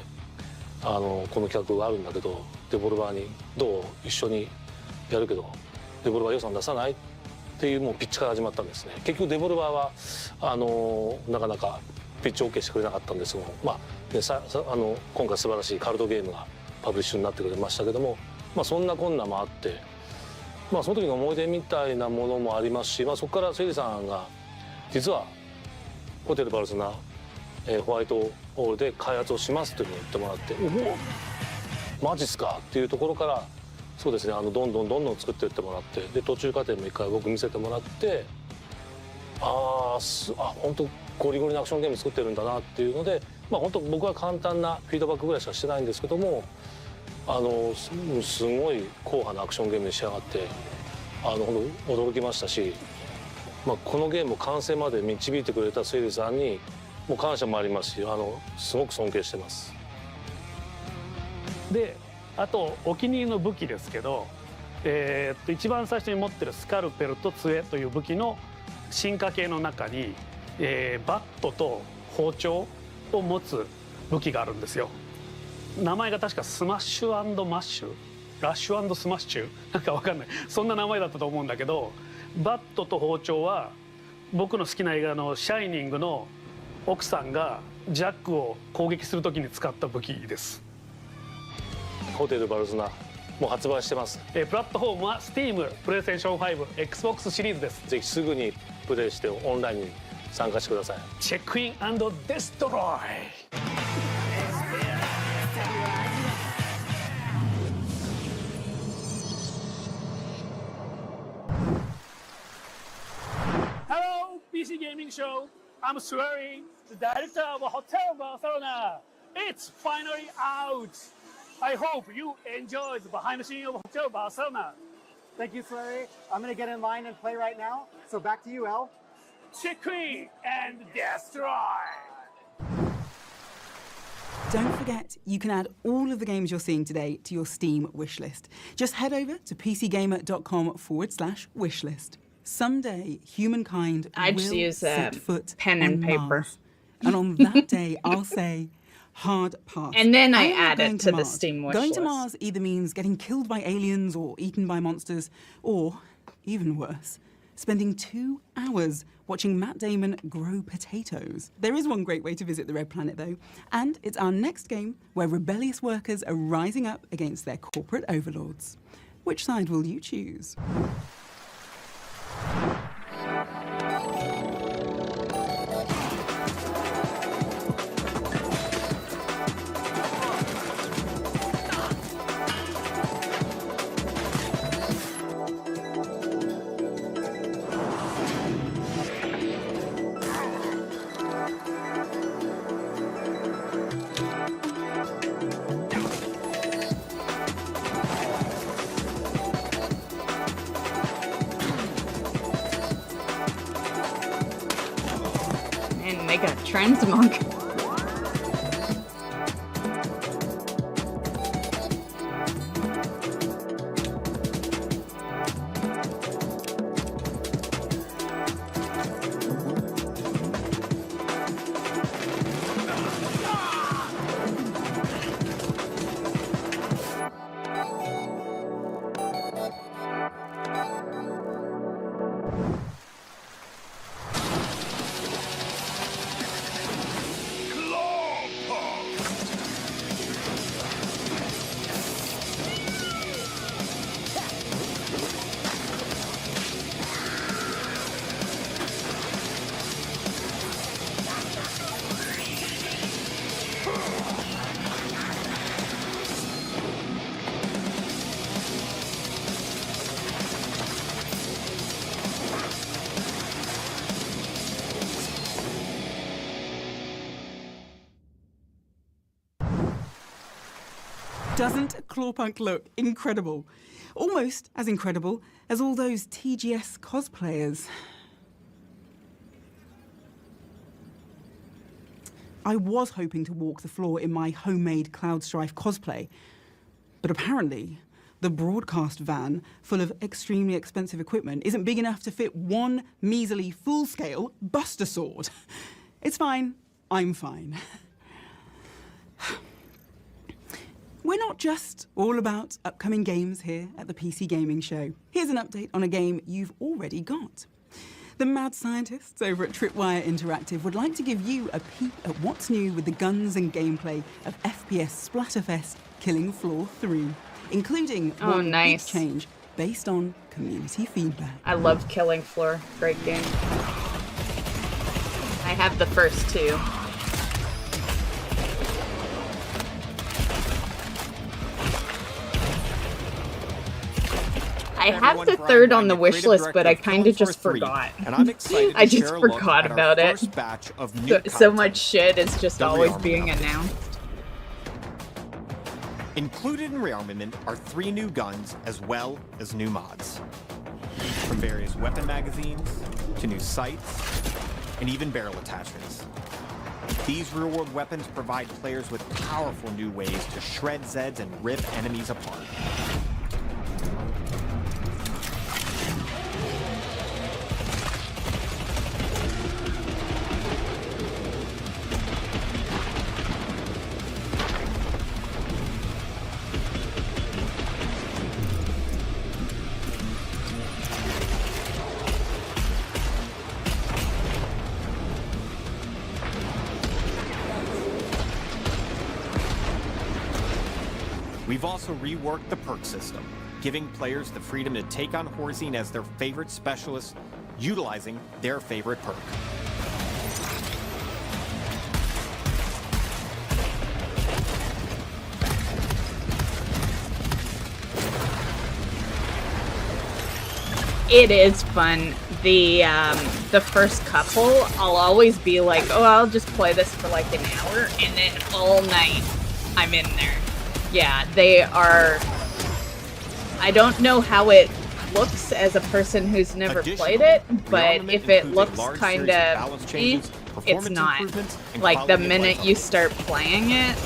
この企画があるんだけどデボルバーにどう一緒にやるけどデボルバー予算出さないっていうもうピッチから始まったんですね。結局デボルバーはなかなかピッチ OK してくれなかったんですけども、今回素晴らしいカルトゲームがパブリッシュになってくれましたけども、そんなこんなもあって、その時の思い出みたいなものもありますし、そこからセイリさんが実はホテルバルセロナホワイトホールで開発をしますというふうに言ってもらって、おおマジっすかっていうところから、そうですね、どんどん作っていってもらって、で途中過程も一回僕見せてもらって、本当ゴリゴリなアクションゲーム作ってるんだなっていうので、本当僕は簡単なフィードバックぐらいしかしてないんですけども、すごい硬派なアクションゲームに仕上がって、本当驚きましたし、このゲームを完成まで導いてくれたセイリさんにもう感謝もありますし、すごく尊敬してます。であとお気に入りの武器ですけど、一番最初に持ってるスカルペルと杖という武器の進化系の中に、バットと包丁を持つ武器があるんですよ。名前が確かスマッシュ&マッシュ、ラッシュ&スマッシュ、なんかわかんない、そんな名前だったと思うんだけど、バットと包丁は僕の好きな映画の「シャイニング」の奥さんがジャックを攻撃する時に使った武器です。ホテルバルセロナもう発売してます。プラットフォームは Steam、プレイステーション5、Xbox シリーズです。ぜひすぐにプレイしてオンラインに参加してください。チェックイン&デストロイ。Hello, PC Gaming Show. I'm Swery, the director of Hotel Barcelona. It's finally out. I hope you enjoy the behind the scenes of Hotel Barcelona. Thank you, Swery. I'm going to get in line and play right now. So back to you, El. Check in and destroy. Don't forget, you can add all of the games you're seeing today to your Steam wishlist. Just head over to pcgamer.com/wishlist. Someday, humankind I just will use set foot pen and on paper. Mars. And on that day, I'll say, hard pass. And then I am not add it going to the Mars. Steam wish Going to list. Mars either means getting killed by aliens or eaten by monsters, or, even worse, spending 2 hours watching Matt Damon grow potatoes. There is one great way to visit the Red Planet, though, and it's our next game where rebellious workers are rising up against their corporate overlords. Which side will you choose? And they got Trans Monk. Doesn't Clawpunk look incredible? Almost as incredible as all those TGS cosplayers. I was hoping to walk the floor in my homemade Cloud Strife cosplay, but apparently the broadcast van full of extremely expensive equipment isn't big enough to fit one measly full-scale Buster Sword. It's fine. I'm fine. We're not just all about upcoming games here at the PC Gaming Show. Here's an update on a game you've already got. The mad scientists over at Tripwire Interactive would like to give you a peek at what's new with the guns and gameplay of FPS Splatterfest Killing Floor 3, including one big change based on community feedback. I love Killing Floor. Great game. I have the first two. I have the third on the wish list, but I kind of just forgot. And I'm excited I to just share a look forgot at our about it. first batch of new So much shit is just The always rearmament being update. announced. Included in rearmament are 3 new guns as well as new mods. From various weapon magazines to new sights and even barrel attachments. These real-world weapons provide players with powerful new ways to shred Zeds and rip enemies apart. We've also reworked the perk system, giving players the freedom to take on Horzine as their favorite specialist, utilizing their favorite perk. It is fun. The first couple, I'll always be like, oh, I'll just play this for like an hour, and then all night I'm in there. Yeah, they are. I don't know how it looks as a person who's never played it, but if it looks kind of, it's not. Like the minute you start playing it,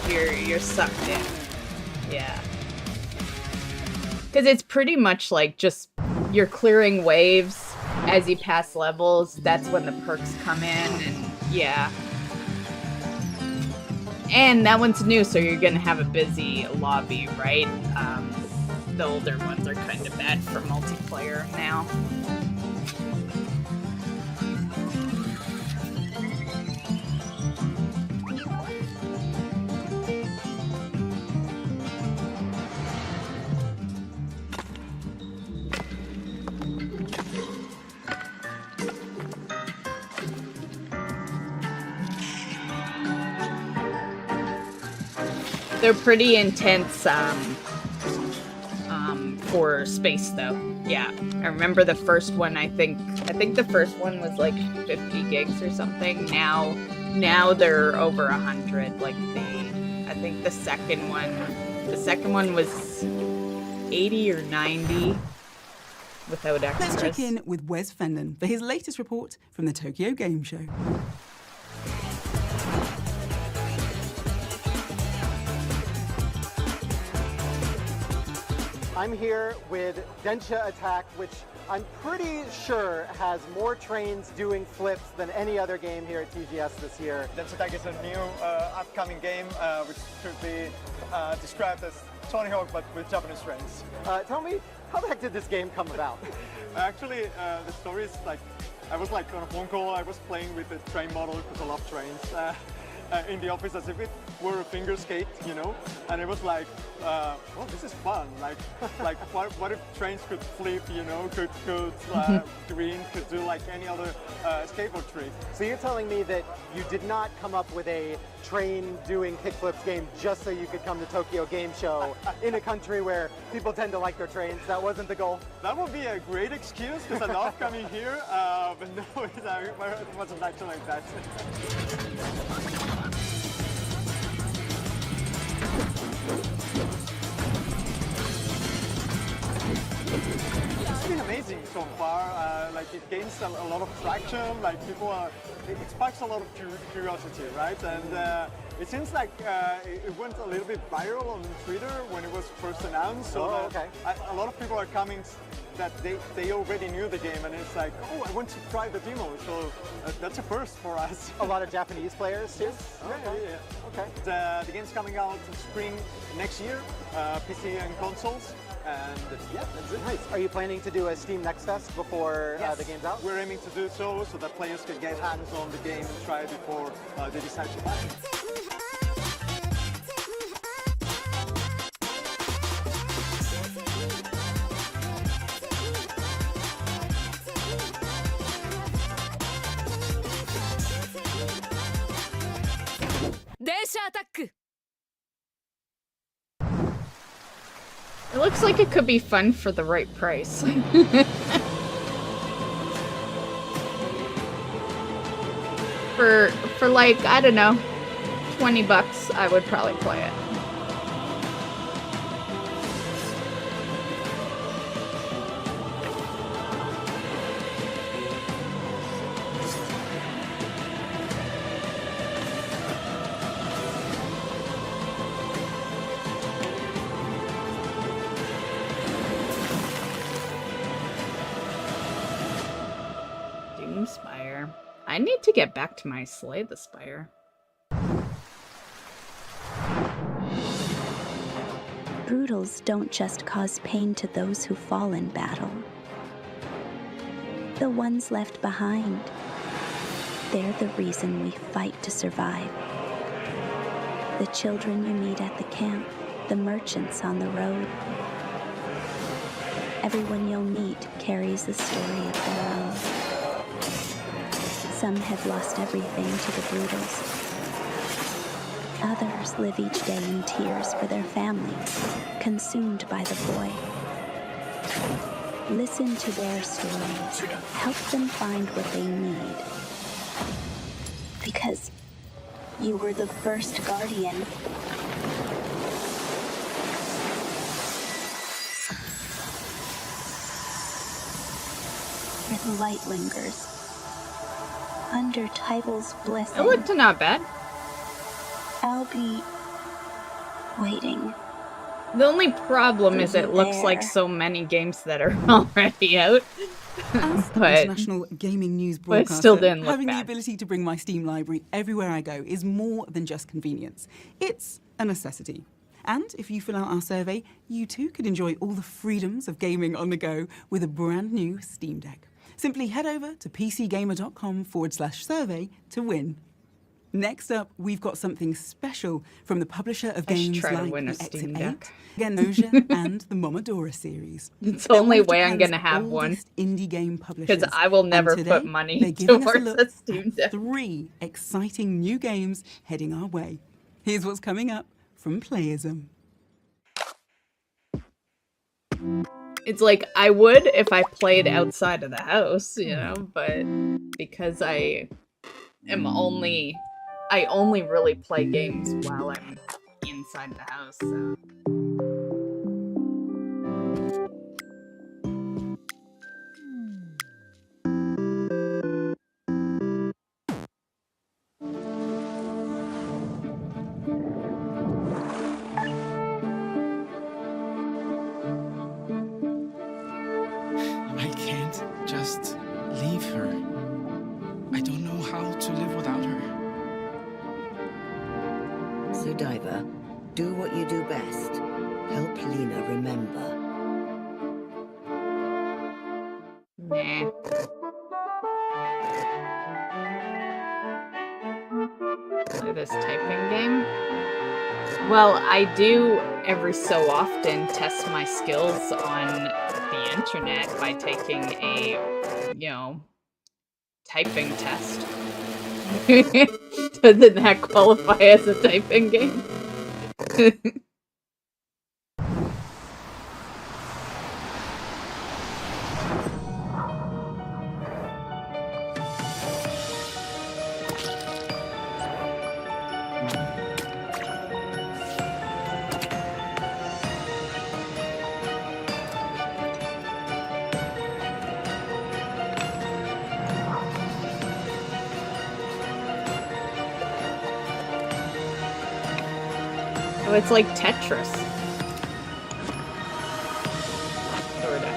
you're sucked in. Yeah, because it's pretty much like just you're clearing waves as you pass levels, that's when the perks come in, and yeah. And that one's new, so you're gonna have a busy lobby, right? The older ones are kind of bad for multiplayer now. They're pretty intense for space though. Yeah, I remember the first one. I think the first one was like 50 gigs or something. Now they're over 100. Like I think the second one was 80 or 90 without extras. Let's check in with Wes Fenton for his latest report from the Tokyo Game Show. I'm here with Densha Attack, which I'm pretty sure has more trains doing flips than any other game here at TGS this year. Densha Attack is a new upcoming game which could be described as Tony Hawk but with Japanese trains. Tell me, how the heck did this game come about? Actually, the story is like, I was like on a phone call, I was playing with the train model because I love trains. In the office as if it were a finger skate, you know, and it was like, oh, this is fun. Like what if trains could flip, you know, could green, could do like any other skateboard trick. So you're telling me that you did not come up with a train doing kickflips game just so you could come to Tokyo Game Show in a country where people tend to like their trains? That wasn't the goal? That would be a great excuse because I love coming here, but no, it wasn't actually like that. It's been amazing so far. Like it gains a lot of traction. Like it sparks a lot of curiosity, right? And it seems like it went a little bit viral on Twitter when it was first announced. So a lot of people are coming that they already knew the game, and it's like, oh, I want to try the demo. So that's a first for us. A lot of Japanese players too? Okay. The game's coming out in spring next year, PC and consoles. And yeah, that's it. Nice. Are you planning to do a Steam Next Fest before the game's out? We're aiming to do so that players can get hands on the game and try it before they decide to buy it. It looks like it could be fun for the right price. for like, I don't know, $20, I would probably play it. Spire. I need to get back to my Slay the Spire. Brutals don't just cause pain to those who fall in battle. The ones left behind, they're the reason we fight to survive. The children you meet at the camp, the merchants on the road. Everyone you'll meet carries a story of their own. Some have lost everything to the Brutals. Others live each day in tears for their families, consumed by the void. Listen to their stories. Help them find what they need. Because you were the first guardian. Where the light lingers. Under Tible's blessing. It looked not bad. I'll be waiting. The only problem is it looks like so many games that are already out. As an international gaming news but it broadcaster, still didn't look having the bad. ability to bring my Steam library everywhere I go is more than just convenience. It's a necessity. And if you fill out our survey, you too could enjoy all the freedoms of gaming on the go with a brand new Steam Deck. Simply head over to pcgamer.com/survey to win. Next up, we've got something special from the publisher of I should games try to like win a the Steam Exit Deck. 8, Ganosia, and the Momodora series. It's the They're only one of way I'm Japan's gonna have one. oldest indie game publishers. Because I will never And put today, money they're giving us a towards look a Steam Deck. at 3 exciting new games heading our way. Here's what's coming up from Playism. It's like I would if I played outside of the house, you know, but because I only really play games while I'm inside the house, so. I can't just leave her. I don't know how to live without her. Sudaiva, do what you do best. Help Lena remember. Nah. Play this typing game? Well, I do every so often test my skills on the internet by taking a, you know, typing test. Doesn't that qualify as a typing game? Oh, it's like Tetris. Sorta.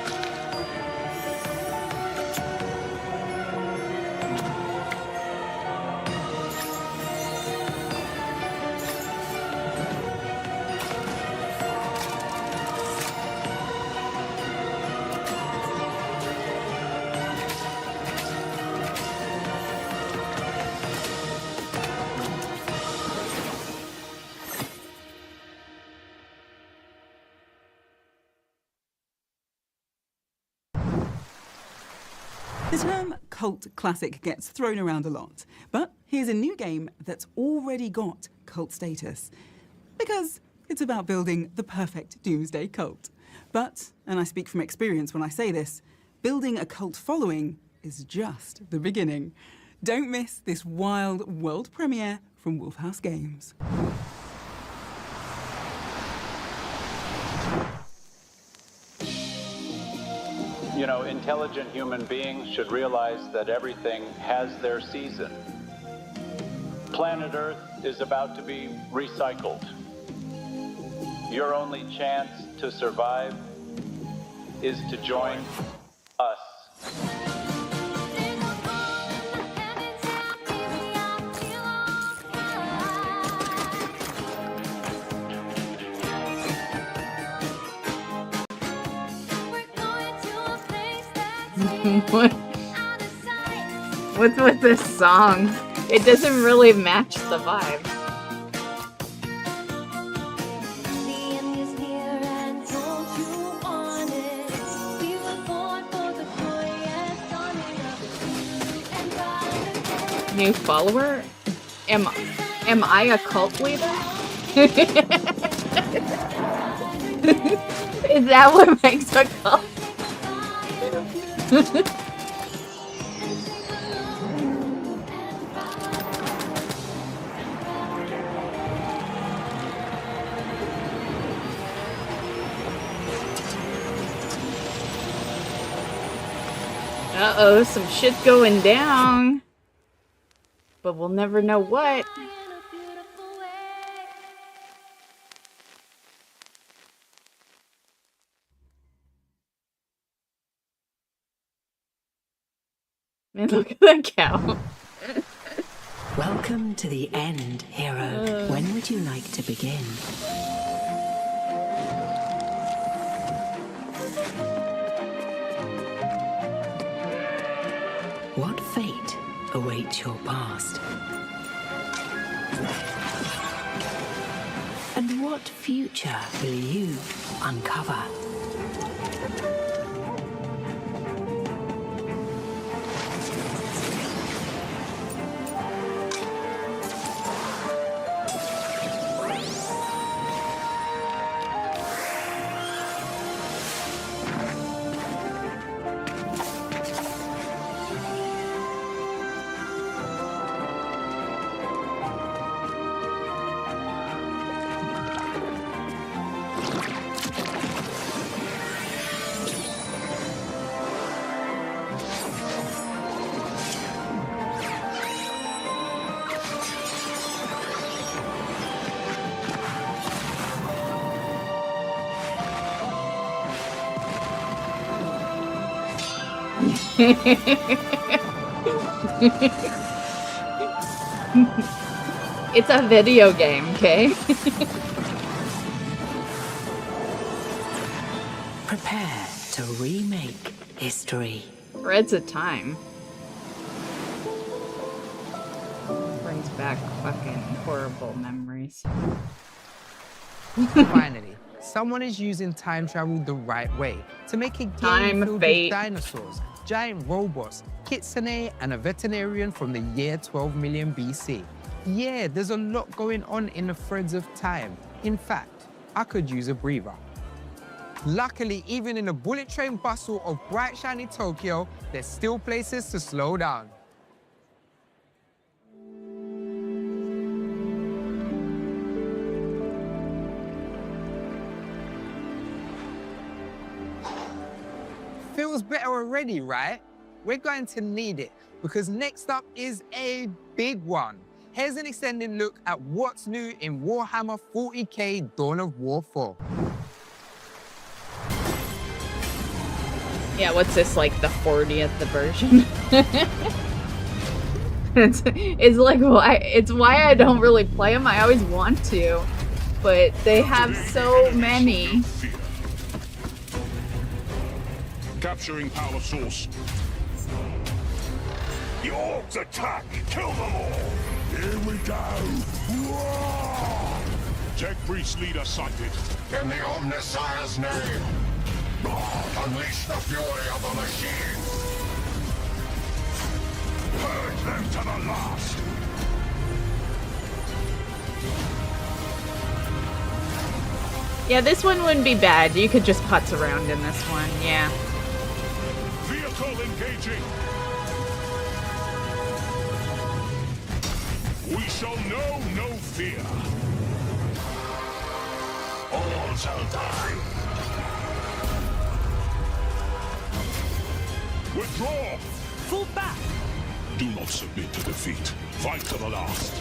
The term cult classic gets thrown around a lot, but here's a new game that's already got cult status. Because it's about building the perfect doomsday cult. But, and I speak from experience when I say this, building a cult following is just the beginning. Don't miss this wild world premiere from Wolfhouse Games. You know, intelligent human beings should realize that everything has their season. Planet Earth is about to be recycled. Your only chance to survive is to join us. What's with this song? It doesn't really match the vibe. New follower? Am I a cult leader? Is that what makes a cult? Uh-oh, some shit going down. But we'll never know what. Man, look at that cow. Welcome to the end, hero. When would you like to begin? What fate awaits your past? And what future will you uncover? It's a video game, okay? Prepare to remake history. Threads of time. Brings back fucking horrible memories. Finally, someone is using time travel the right way to make a game filled with dinosaurs, giant robots, kitsune, and a veterinarian from the year 12 million BC. Yeah, there's a lot going on in the threads of time. In fact, I could use a breather. Luckily, even in the bullet train bustle of bright, shiny Tokyo, there's still places to slow down. Feels better already, right? We're going to need it, because next up is a big one. Here's an extended look at what's new in Warhammer 40k Dawn of War 4. Yeah, what's this, like the 40th version? it's like it's why I don't really play them. I always want to, but they have so many. Capturing power source. The orcs attack! Kill them all! Here we go! Whoa! Tech priest leader sighted. In the Omnissiah's name, unleash the fury of the machines! Purge them to the last! Yeah, this one wouldn't be bad. You could just putz around in this one, yeah. Vehicle engaging! We shall know no fear. All shall die. Withdraw! Fall back! Do not submit to defeat. Fight to the last.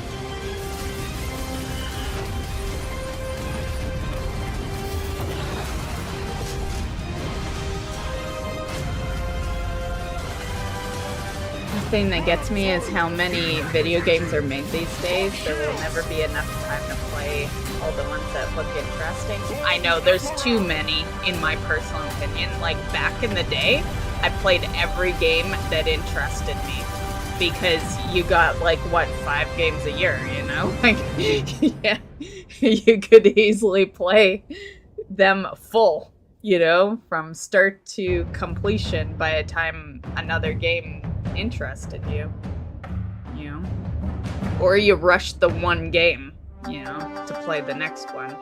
The thing that gets me is how many video games are made these days. There will never be enough time to play all the ones that look interesting. I know there's too many, in my personal opinion. Like, back in the day, I played every game that interested me. Because you got, like, what, 5 games a year, you know? Like, yeah, you could easily play them full, you know? From start to completion by the time another game interested you, you know? Or you rushed the one game, you know, to play the next one.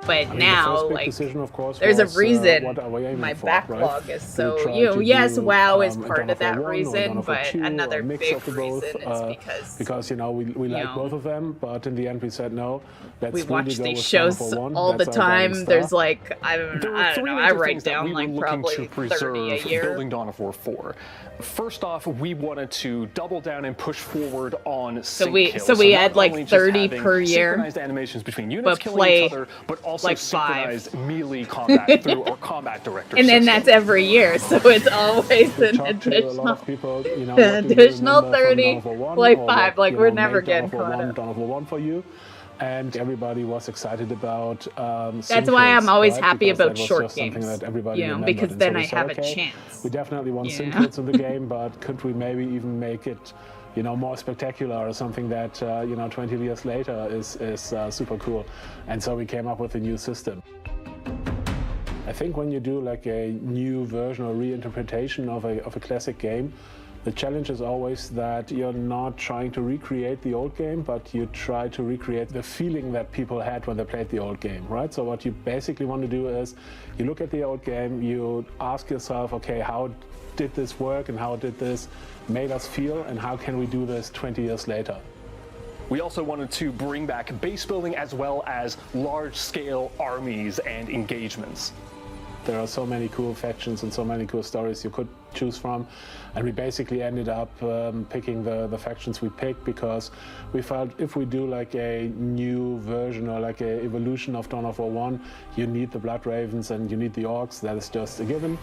But now, like, there's a reason my backlog is so, you know, yes, WoW is part of that reason, but another big reason is because you know, we like both of them, but in the end we said no. We watch these shows all the time. There's like, I don't know, I write down like probably 30 a year. Building Dawn of War 4. First off, we wanted to double down and push forward on so we had like 30 per year, synchronized animations between units killing each other, but also like synchronized 5. melee combat through our combat director And then system. that's every year, so it's always an Talk to a lot additional, of people, you know, what do you additional remember from 30, Dawn of War 1, like or 5. what, Like you we're know, never made getting Dawn of War caught 1, up. Dawn of War 1 for you. And everybody was excited about That's why I'm synchros, always right? happy Because that about was short just something games, that everybody you know, remembered. because And so then we I said, have a okay, chance. we definitely want you know? synchros in the game, but could we maybe even make it, you know, more spectacular, or something that, you know, 20 years later is super cool. And so we came up with a new system. I think when you do like a new version or reinterpretation of a classic game, the challenge is always that you're not trying to recreate the old game, but you try to recreate the feeling that people had when they played the old game, right? So what you basically want to do is you look at the old game, you ask yourself, okay, how did this work and how did this make us feel, and how can we do this 20 years later? We also wanted to bring back base building as well as large-scale armies and engagements. There are so many cool factions and so many cool stories you could choose from, and we basically ended up picking the factions we picked because we felt if we do like a new version or like a evolution of Dawn of War 1, you need the Blood Ravens and you need the Orcs. That is just a given.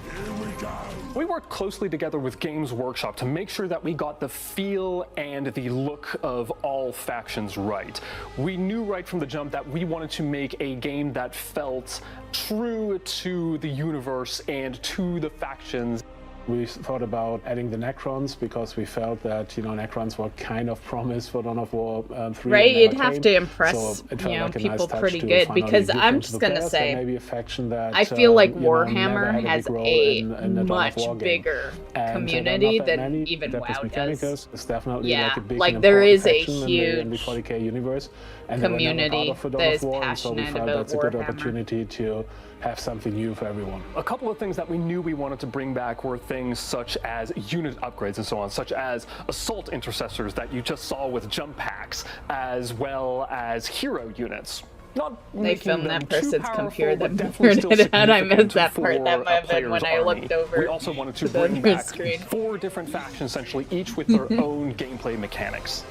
We worked closely together with Games Workshop to make sure that we got the feel and the look of all factions right. We knew right from the jump that we wanted to make a game that felt true to the universe and to the factions. We thought about adding the Necrons because we felt that, you know, Necrons were kind of promised for Dawn of War 3. Right, you'd have to So impress, it you felt know, like a people nice touch pretty to good, finally because give I'm them to just the gonna players. say, Maybe a faction that, I feel like you know, Warhammer never had has big role a in the Dawn of much War game. bigger And community not that than many. even Adeptus WoW Mechanicus does. is definitely Yeah, like a big like and there important is a faction in the huge 40k universe, and they were never community part of the Dawn that of is War, and so we passionate felt about that's a good Warhammer. opportunity to have something new for everyone. A couple of things that we knew we wanted to bring back were things such as unit upgrades and so on, such as assault intercessors that you just saw with jump packs, as well as hero units. Not They filmed that person's computer that definitely still blurred it out. I significant missed that part. for That a might have been when player's I army. looked over We also wanted to to the bring other back screen. 4 different factions, essentially, each with their own gameplay mechanics.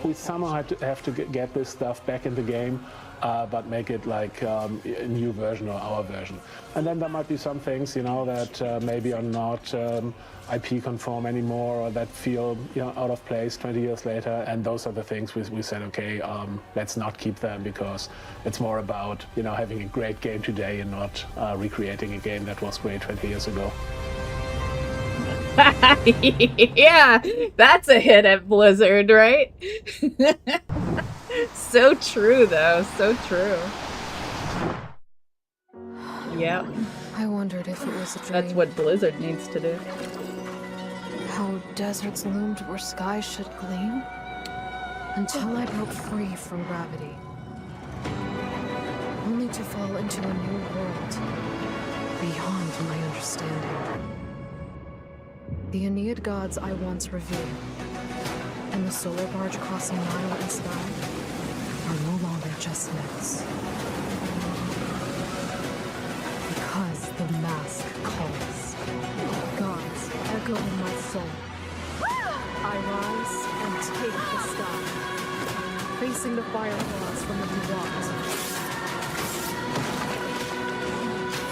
We somehow have to get this stuff back in the game, but make it like a new version or our version. And then there might be some things, you know, that maybe are not IP conform anymore, or that feel, you know, out of place 20 years later. And those are the things we said, okay, let's not keep them, because it's more about, you know, having a great game today and not recreating a game that was great 20 years ago. Yeah, that's a hit at Blizzard, right? So true, though. So true. Yep. I wondered if it was a dream. That's what Blizzard needs to do. How deserts loomed where skies should gleam. Until I broke free from gravity. Only to fall into a new world. Beyond my understanding. The Aeneid gods I once revered, and the solar barge crossing Nile and sky, are no longer just myths. Because the mask calls. Gods echo in my soul. I rise and take the sky, facing the fireflies from the Hangouts.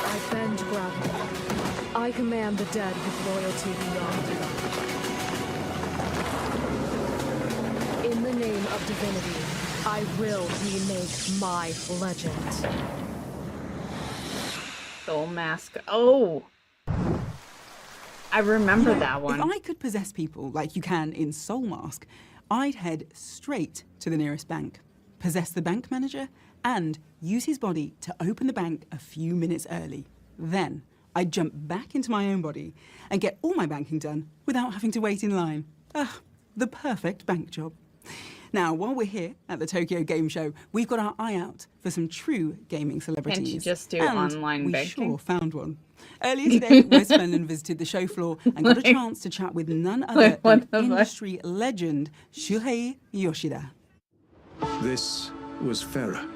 I bend gravity. I command the dead with loyalty beyond. In the name of divinity, I will remake my legend. Soul Mask. Oh! I remember that one. If I could possess people like you can in Soul Mask, I'd head straight to the nearest bank, possess the bank manager, and use his body to open the bank a few minutes early. Then, I'd jump back into my own body and get all my banking done without having to wait in line. Ugh, the perfect bank job. Now, while we're here at the Tokyo Game Show, we've got our eye out for some true gaming celebrities. Can't you just do and online we banking? sure found one. Earlier today, Wes Fenlon visited the show floor and got a chance to chat with none other than industry legend Shuhei Yoshida. This was Farah,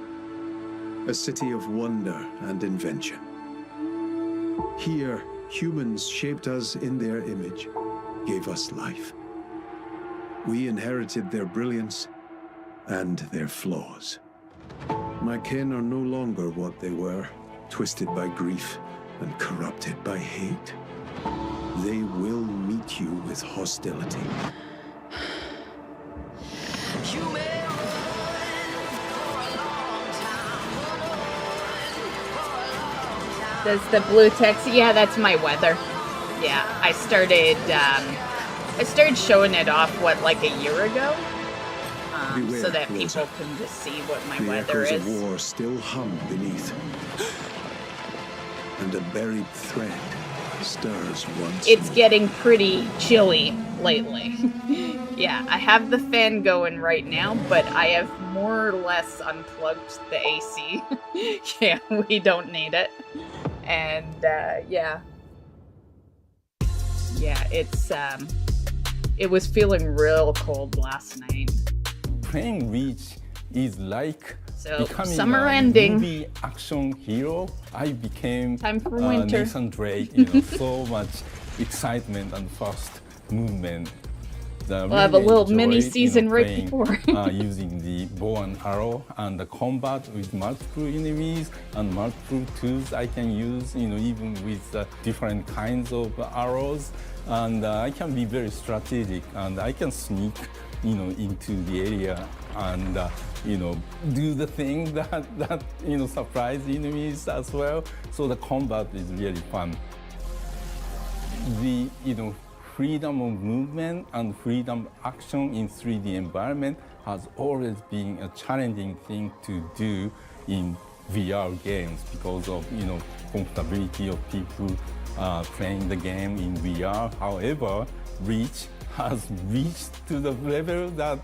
a city of wonder and invention. Here, humans shaped us in their image, gave us life. We inherited their brilliance and their flaws. My kin are no longer what they were, twisted by grief and corrupted by hate. They will meet you with hostility. Does the blue text? Yeah, that's my weather. Yeah, I started showing it off, what, like a year ago? Beware, So that Rosa. people can just see what my The weather echoes is. of war still hum beneath. And a buried thread stirs once It's more. getting pretty chilly lately. Yeah, I have the fan going right now, but I have more or less unplugged the AC. Yeah, we don't need it. And yeah. Yeah, it was feeling real cold last night. Playing Reach is like So, becoming summer a ending. movie action hero. I became Time for winter. Nathan Drake. So much excitement and fast movement. We'll have a little mini season right playing, before. using the bow and arrow and the combat with multiple enemies and multiple tools I can use. Even with different kinds of arrows, and I can be very strategic and I can sneak, into the area and do the thing that surprise enemies as well. So the combat is really fun. The freedom of movement and freedom of action in 3D environment has always been a challenging thing to do in VR games because of comfortability of people playing the game in VR. However, Reach has reached to the level that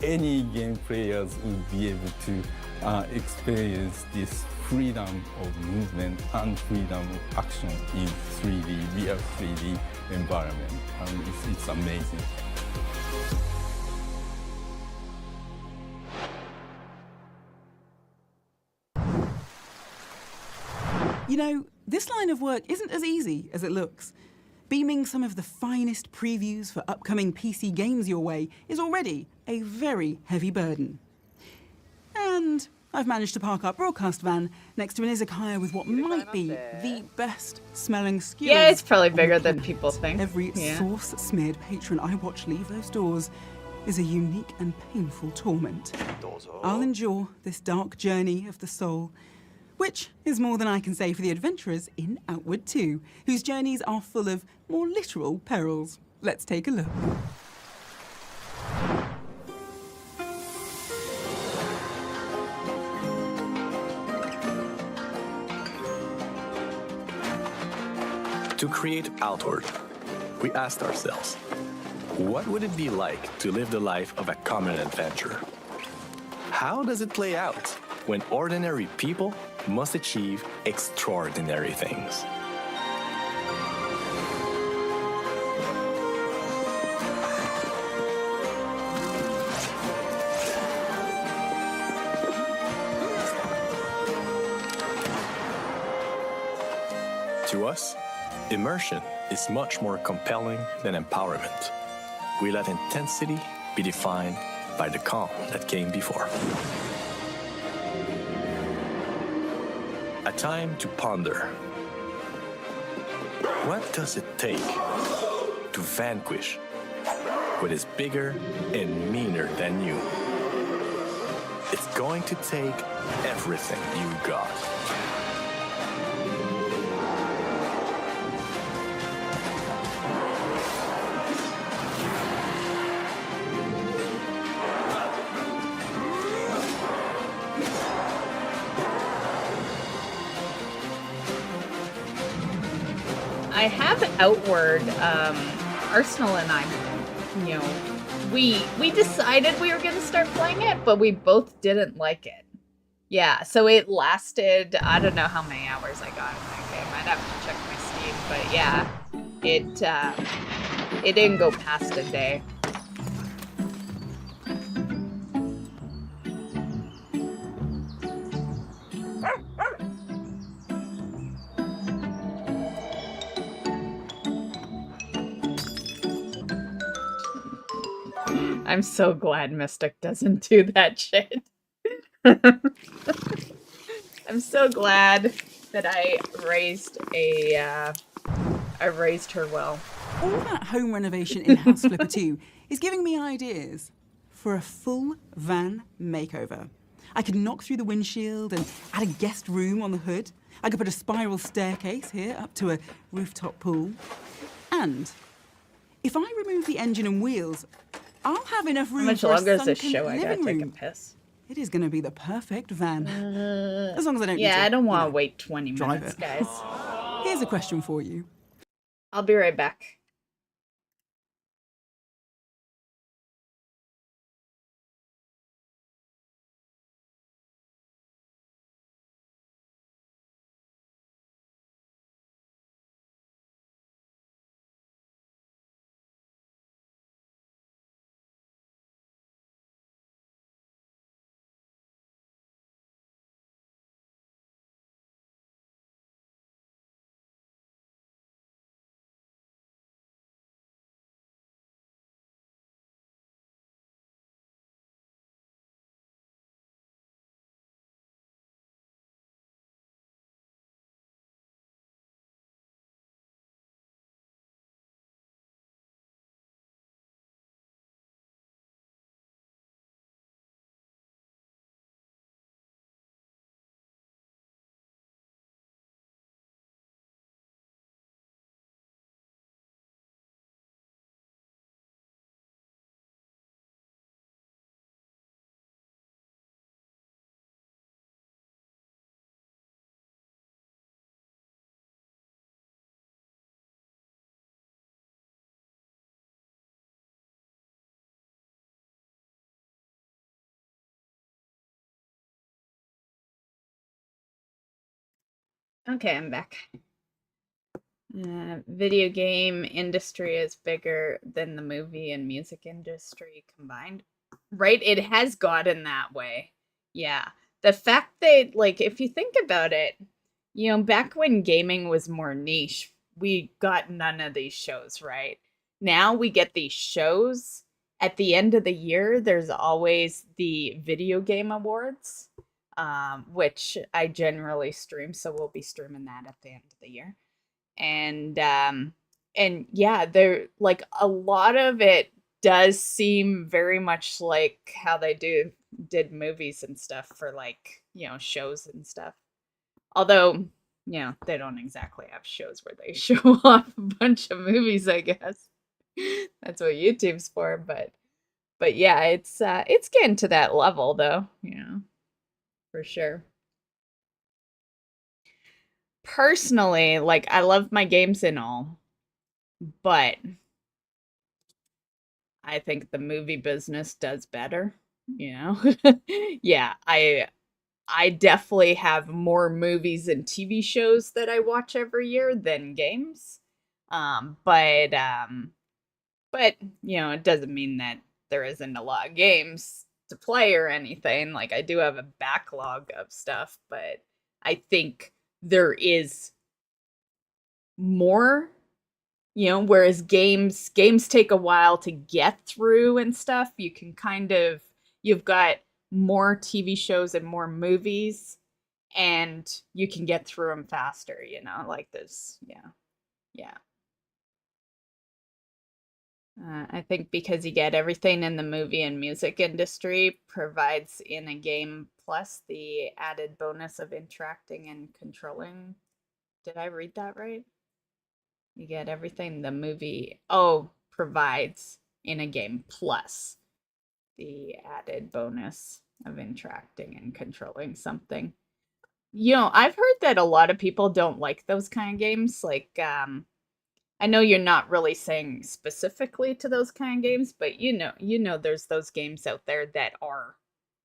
any game players would be able to experience this freedom of movement and freedom of action in 3D, real 3D environment. And it's amazing. This line of work isn't as easy as it looks. Beaming some of the finest previews for upcoming PC games your way is already a very heavy burden. And I've managed to park our broadcast van next to an izakaya with what might be the best smelling skewers. Yeah, it's probably on bigger the than planet. people think. Every Yeah. sauce-smeared patron I watch leave those doors is a unique and painful torment. I'll endure this dark journey of the soul, which is more than I can say for the adventurers in Outward 2, whose journeys are full of more literal perils. Let's take a look. To create Outward, we asked ourselves, what would it be like to live the life of a common adventurer? How does it play out when ordinary people must achieve extraordinary things? To us, immersion is much more compelling than empowerment. We let intensity be defined by the calm that came before. A time to ponder. What does it take to vanquish what is bigger and meaner than you? It's going to take everything you got. I have Outward, Arsenal and I, we decided we were going to start playing it, but we both didn't like it. Yeah, so it lasted, I don't know how many hours I got in that game. I'd have to check my Steam, but yeah, it didn't go past a day. I'm so glad Mystic doesn't do that shit. I'm so glad that I raised her well. All that home renovation in House Flipper 2 is giving me ideas for a full van makeover. I could knock through the windshield and add a guest room on the hood. I could put a spiral staircase here up to a rooftop pool. And if I remove the engine and wheels, I'll have enough room for a How much longer is this sunken show? I gotta living take a room. piss. It is going to be the perfect van. As long as I don't need Yeah, to, I don't want to wait 20 drive minutes, it. guys. Here's a question for you. I'll be right back. Okay, I'm back. Video game industry is bigger than the movie and music industry combined. Right? It has gotten that way. Yeah. The fact that, like, if you think about it, you know, back when gaming was more niche, we got none of these shows, right? Now we get these shows. At the end of the year, there's always the video game awards, which I generally stream, so we'll be streaming that at the end of the year. And yeah, there, like, a lot of it does seem very much like how they did movies and stuff for, like, you know, shows and stuff. Although, you know, they don't exactly have shows where they show off a bunch of movies, I guess. That's what YouTube's for, but yeah, it's getting to that level though, you know, for sure. Personally, like, I love my games and all, but I think the movie business does better, you know? Yeah, I definitely have more movies and TV shows that I watch every year than games. But you know, it doesn't mean that there isn't a lot of games to play or anything. Like, I do have a backlog of stuff, but I think there is more, you know, whereas games take a while to get through and stuff. You can kind of, you've got more TV shows and more movies, and you can get through them faster, you know, like this. Yeah. I think because you get everything in the movie and music industry provides in a game, plus the added bonus of interacting and controlling. Did I read that right? You get everything the movie provides in a game, plus the added bonus of interacting and controlling something. You know, I've heard that a lot of people don't like those kind of games. Like, I know you're not really saying specifically to those kind of games, but you know, there's those games out there that are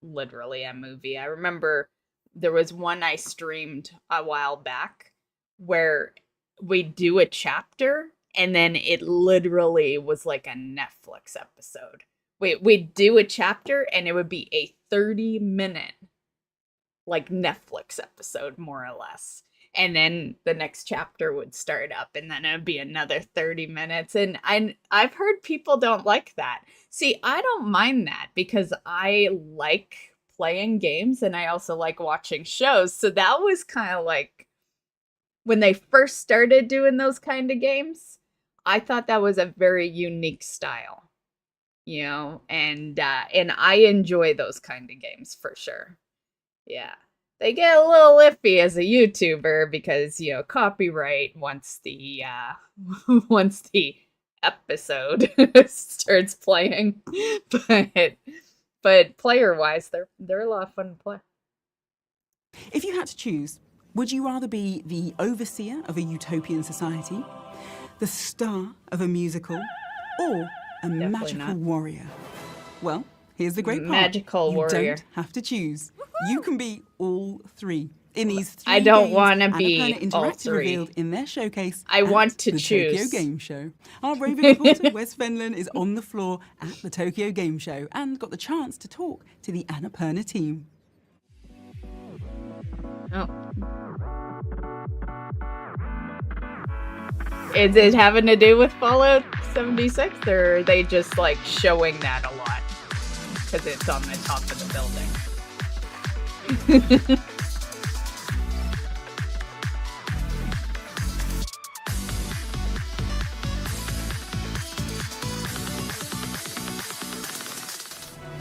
literally a movie. I remember there was one I streamed a while back where we do a chapter and then it literally was like a Netflix episode. We'd do a chapter and it would be a 30-minute like Netflix episode, more or less. And then the next chapter would start up and then it'd be another 30 minutes. And I've heard people don't like that. See, I don't mind that because I like playing games and I also like watching shows. So that was kind of like when they first started doing those kind of games, I thought that was a very unique style, you know, and I enjoy those kind of games for sure. Yeah. They get a little iffy as a YouTuber because, you know, copyright once the once the episode starts playing. But player-wise, they're a lot of fun to play. If you had to choose, would you rather be the overseer of a utopian society, the star of a musical, or a magical warrior? Well, here's the great part. Magical warrior. You don't have to choose. You can be all three. In these 3 I don't games, want to be Annapurna all Interactive three. revealed in their showcase. I want to the choose. Tokyo Game Show. Our roving reporter Wes Fenlon is on the floor at the Tokyo Game Show and got the chance to talk to the Annapurna team. Oh. Is it having to do with Fallout 76, or are they just like showing that a lot because it's on the top of the building?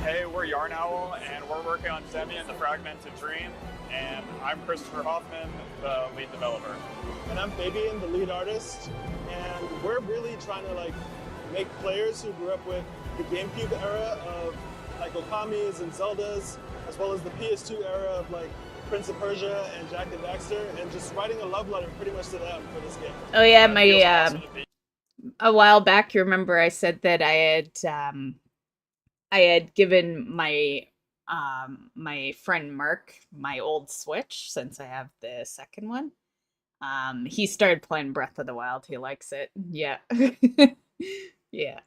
Hey, we're Yarn Owl, and we're working on Demi and the Fragmented Dream, and I'm Christopher Hoffman, the lead developer. And I'm Fabian, the lead artist, and we're really trying to like make players who grew up with the GameCube era of like Okamis and Zeldas, as well as the PS2 era of like Prince of Persia and Jack and Daxter, and just writing a love letter pretty much to them for this game. Oh yeah, my a while back, you remember I said that I had given my my friend Mark my old Switch since I have the second one. He started playing Breath of the Wild. He likes it. Yeah. Yeah.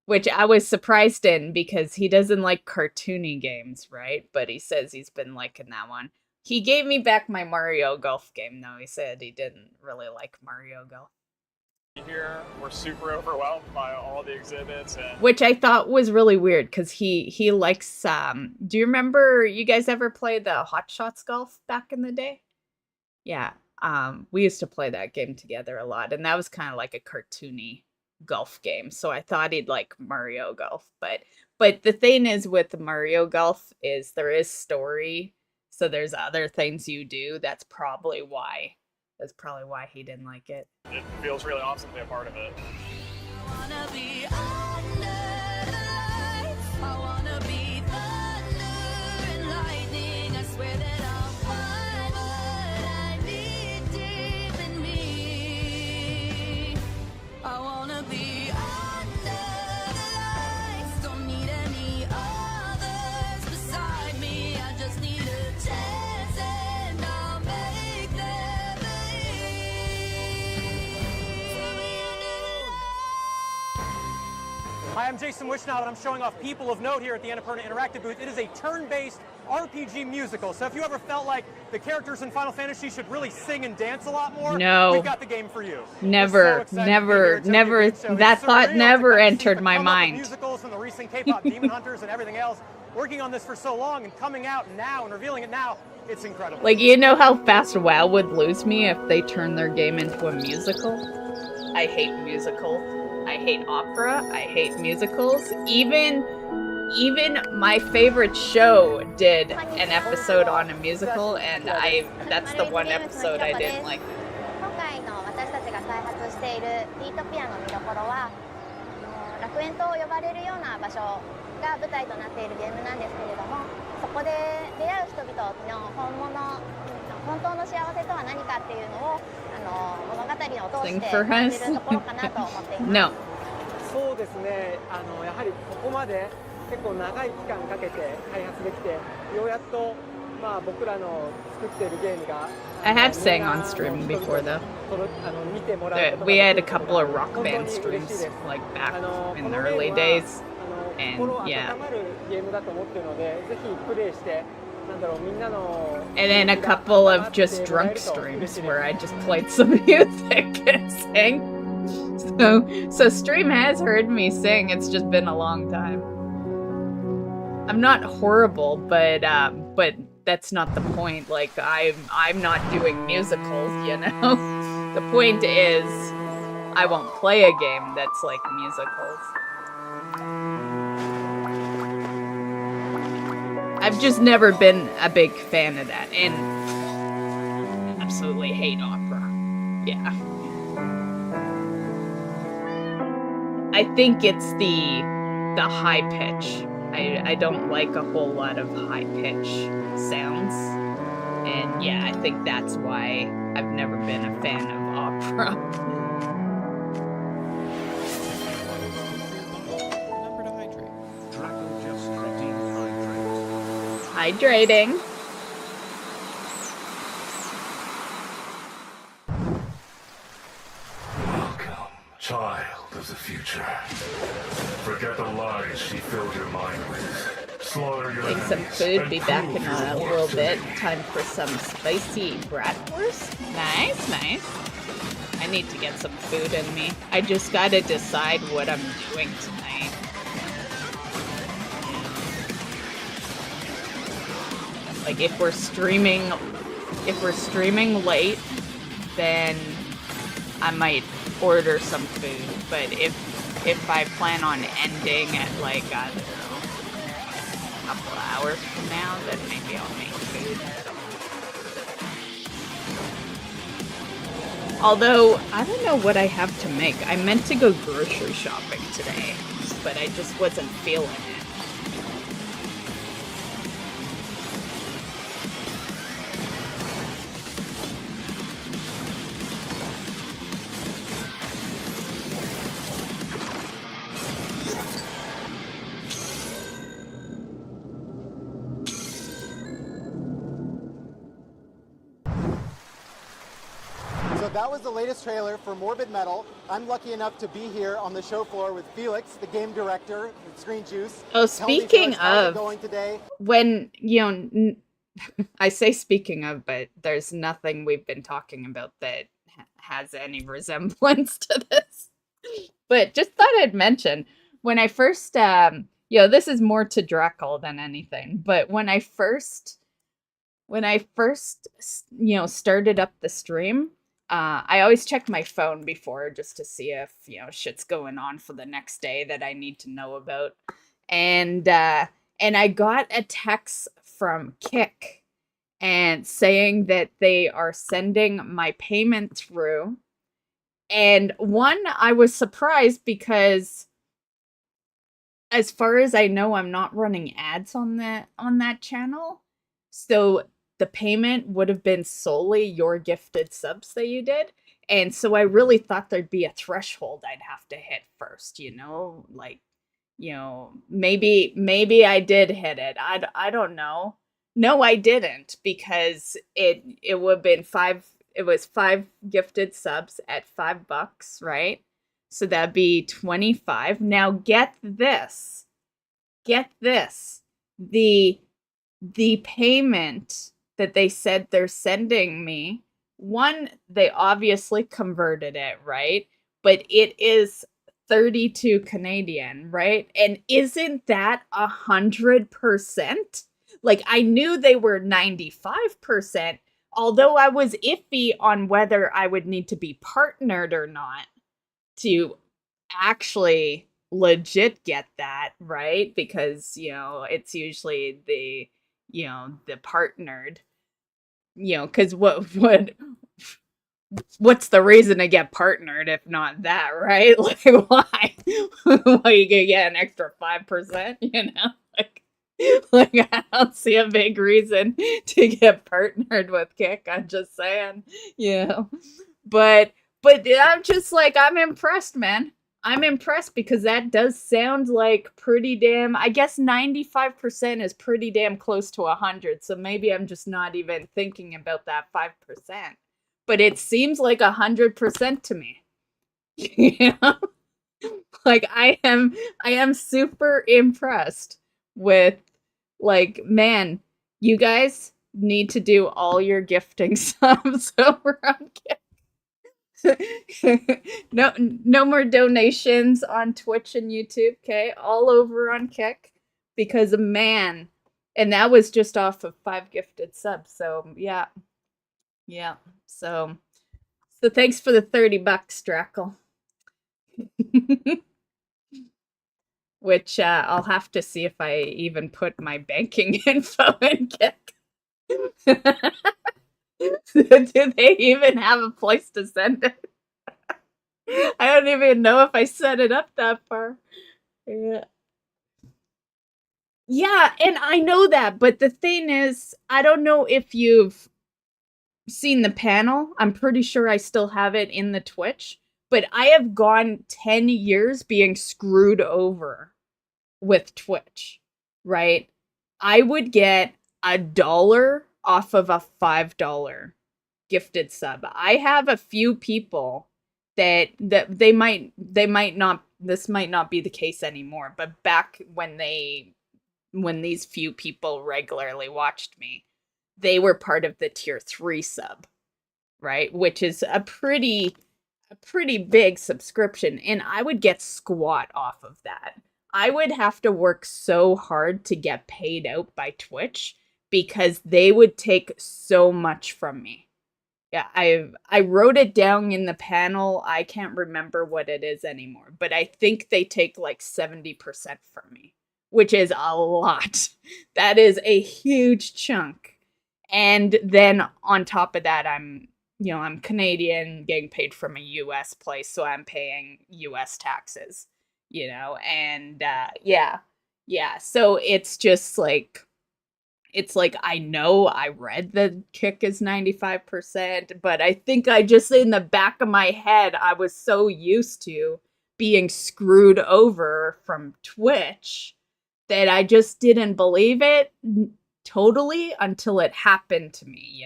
Which I was surprised in because he doesn't like cartoony games, right? But he says he's been liking that one. He gave me back my Mario Golf game, though. He said he didn't really like Mario Golf. Here, we're super overwhelmed by all the exhibits, and Which I thought was really weird because he likes. Do you remember you guys ever play the Hot Shots Golf back in the day? Yeah. We used to play that game together a lot, and that was kind of like a cartoony golf game. So I thought he'd like Mario Golf, but the thing is with Mario Golf is there is story, so there's other things you do. That's probably why he didn't like it. it feels really awesome to be a part of it. Hi, I'm Jason Wishnow, and I'm showing off People of Note here at the Annapurna Interactive booth. It is a turn-based RPG musical, so if you ever felt like the characters in Final Fantasy should really sing and dance a lot more, No. we've got the game for you. Never, never, that thought never entered my mind. Musicals from the recent K-pop Demon Hunters and everything else, working on this for so long and coming out now and revealing it now, it's incredible. Like, you know how fast WoW would lose me if they turned their game into a musical? I hate musicals. I hate opera. I hate musicals. Even my favorite show did an episode on a musical, and that's the one episode I didn't like. 今回の私たちが開発しているピートピアの見どころは楽園と呼ばれるような場所が舞台となっているゲームなんですけれども、そこで出会う人々の本当の幸せとは何かっていうのを物語を通して感じるところかなと思っています。No. そうですね。やはりここまで結構長い期間かけて開発できて、ようやっとまあ僕らの作っているゲームが I have sang on stream before though. We had a couple of rock band streams like back in the early days, and yeah. And then a couple of just drunk streams where I just played some music and sang. So stream has heard me sing. It's just been a long time. I'm not horrible, but that's not the point. Like I'm not doing musicals, you know? The point is I won't play a game that's like musicals. I've just never been a big fan of that, and absolutely hate opera. Yeah. I think it's the high pitch. I don't like a whole lot of high pitch sounds. And yeah, I think that's why I've never been a fan of opera. Remember to hydrate. Draco just redeemed hydrate. Hydrating. Welcome, child of the future. Forget the lies she filled your mind with. Slaughter your Make some enemies food, and be back prove in your a worth little to bit. me. Time for some spicy bratwurst. Nice, nice. I need to get some food in me. I just gotta decide what I'm doing tonight. Like if we're streaming late, then I might order some food. But if I plan on ending at like, I don't know, a couple hours from now, then maybe I'll make food. Although, I don't know what I have to make. I meant to go grocery shopping today, but I just wasn't feeling it. So that was the latest trailer for Morbid Metal. I'm lucky enough to be here on the show floor with Felix, the game director at Screen Juice. Oh, Tell me, speaking Felix, how's it of, going today? when, I say speaking of, but there's nothing we've been talking about that has any resemblance to this. But just thought I'd mention, when I first, this is more to Dreckle than anything, but when I first, started up the stream, I always check my phone before just to see if, shit's going on for the next day that I need to know about. And I got a text from Kick and saying that they are sending my payment through. And one, I was surprised because as far as I know, I'm not running ads on that channel. So the payment would have been solely your gifted subs that you did. And so I really thought there'd be a threshold I'd have to hit first, maybe I did hit it. I don't know. No, I didn't, because it would have been 5 gifted subs at $5, right? So that'd be 25. Now get this. The payment that they said they're sending me, one, they obviously converted it, right? But it is 32 Canadian, right? And isn't that 100%? Like, I knew they were 95%, although I was iffy on whether I would need to be partnered or not to actually legit get that, right? Because, it's usually the partnered, because what's the reason to get partnered if not that, right? Like, why? Why you gonna get an extra 5%, Like, I don't see a big reason to get partnered with Kick. I'm just saying, But I'm just like, I'm impressed, man. I'm impressed because that does sound like pretty damn, I guess 95% is pretty damn close to 100. So maybe I'm just not even thinking about that 5%. But it seems like 100% to me. Like, I am super impressed with, like, man, you guys need to do all your gifting subs over on Kick. No more donations on Twitch and YouTube, okay? All over on Kick. because man, and that was just off of 5 gifted subs. So yeah. So thanks for the $30, Drackle. Which I'll have to see if I even put my banking info in Kick. Do they even have a place to send it? I don't even know if I set it up that far. Yeah. Yeah, and I know that, but the thing is, I don't know if you've seen the panel. I'm pretty sure I still have it in the Twitch, but I have gone 10 years being screwed over with Twitch, right? I would get $1 off of a $5 gifted sub. I have a few people that they might not, this might not be the case anymore, but back when these few people regularly watched me, they were part of the tier 3 sub, right? Which is a pretty big subscription, and I would get squat off of that. I would have to work so hard to get paid out by Twitch because they would take so much from me. Yeah, I wrote it down in the panel. I can't remember what it is anymore, but I think they take like 70% from me, which is a lot. That is a huge chunk. And then on top of that, I'm Canadian, getting paid from a US place, so I'm paying US taxes, and yeah. So it's just like, I know I read the Kick is 95%, but I think I just, in the back of my head, I was so used to being screwed over from Twitch that I just didn't believe it totally until it happened to me,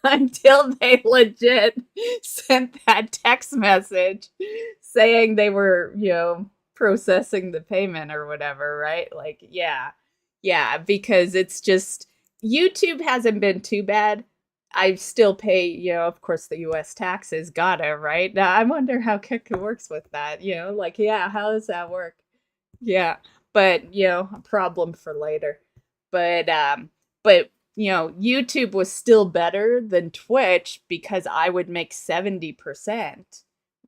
until they legit sent that text message saying they were, processing the payment or whatever, right? Like, yeah, because it's just, YouTube hasn't been too bad. I still pay, of course, the US taxes, gotta, right? Now, I wonder how Kick works with that, how does that work? Yeah, but, a problem for later. But YouTube was still better than Twitch because I would make 70%,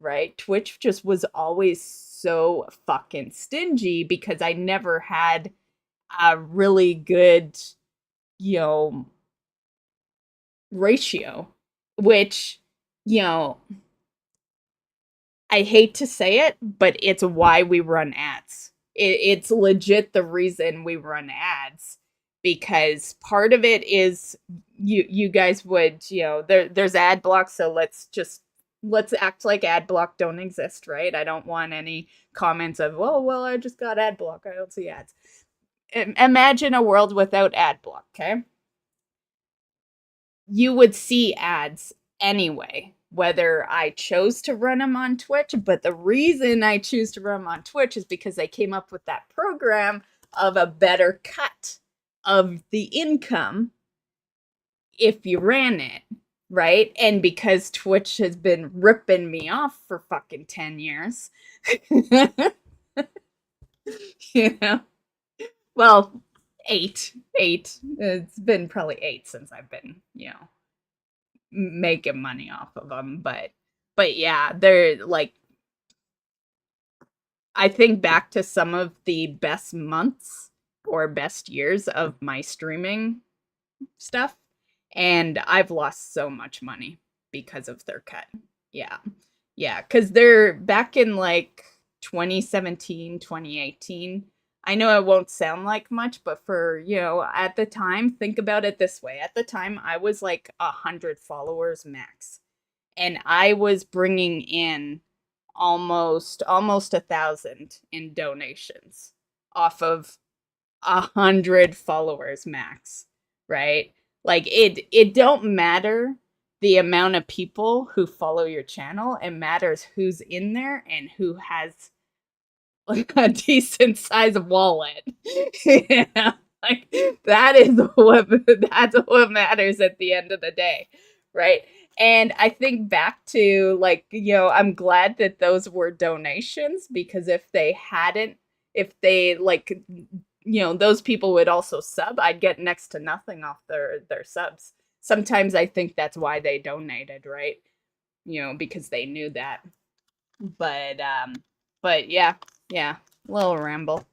right? Twitch just was always so fucking stingy because I never had a really good, ratio, which, I hate to say it, but it's why we run ads. It's legit the reason we run ads, because part of it is you guys would, there's ad block, so let's act like ad block don't exist, right? I don't want any comments of, oh, well, I just got ad block, I don't see ads. Imagine a world without ad block, okay? You would see ads anyway, whether I chose to run them on Twitch, but the reason I choose to run them on Twitch is because they came up with that program of a better cut of the income if you ran it, right? And because Twitch has been ripping me off for fucking 10 years, well, 8. It's been probably 8 since I've been, making money off of them. But yeah, they're like, I think back to some of the best months or best years of my streaming stuff, and I've lost so much money because of their cut. Yeah, because they're back in like 2017, 2018. I know it won't sound like much, but for, at the time, think about it this way. At the time, I was like 100 followers max. And I was bringing in almost 1,000 in donations off of 100 followers max, right? Like, it don't matter the amount of people who follow your channel. It matters who's in there and who has like a decent size wallet. Like that's what matters at the end of the day, right? And I think back to like, I'm glad that those were donations, because if if they like, those people would also sub, I'd get next to nothing off their subs. Sometimes I think that's why they donated, right? Because they knew that. But yeah, little ramble.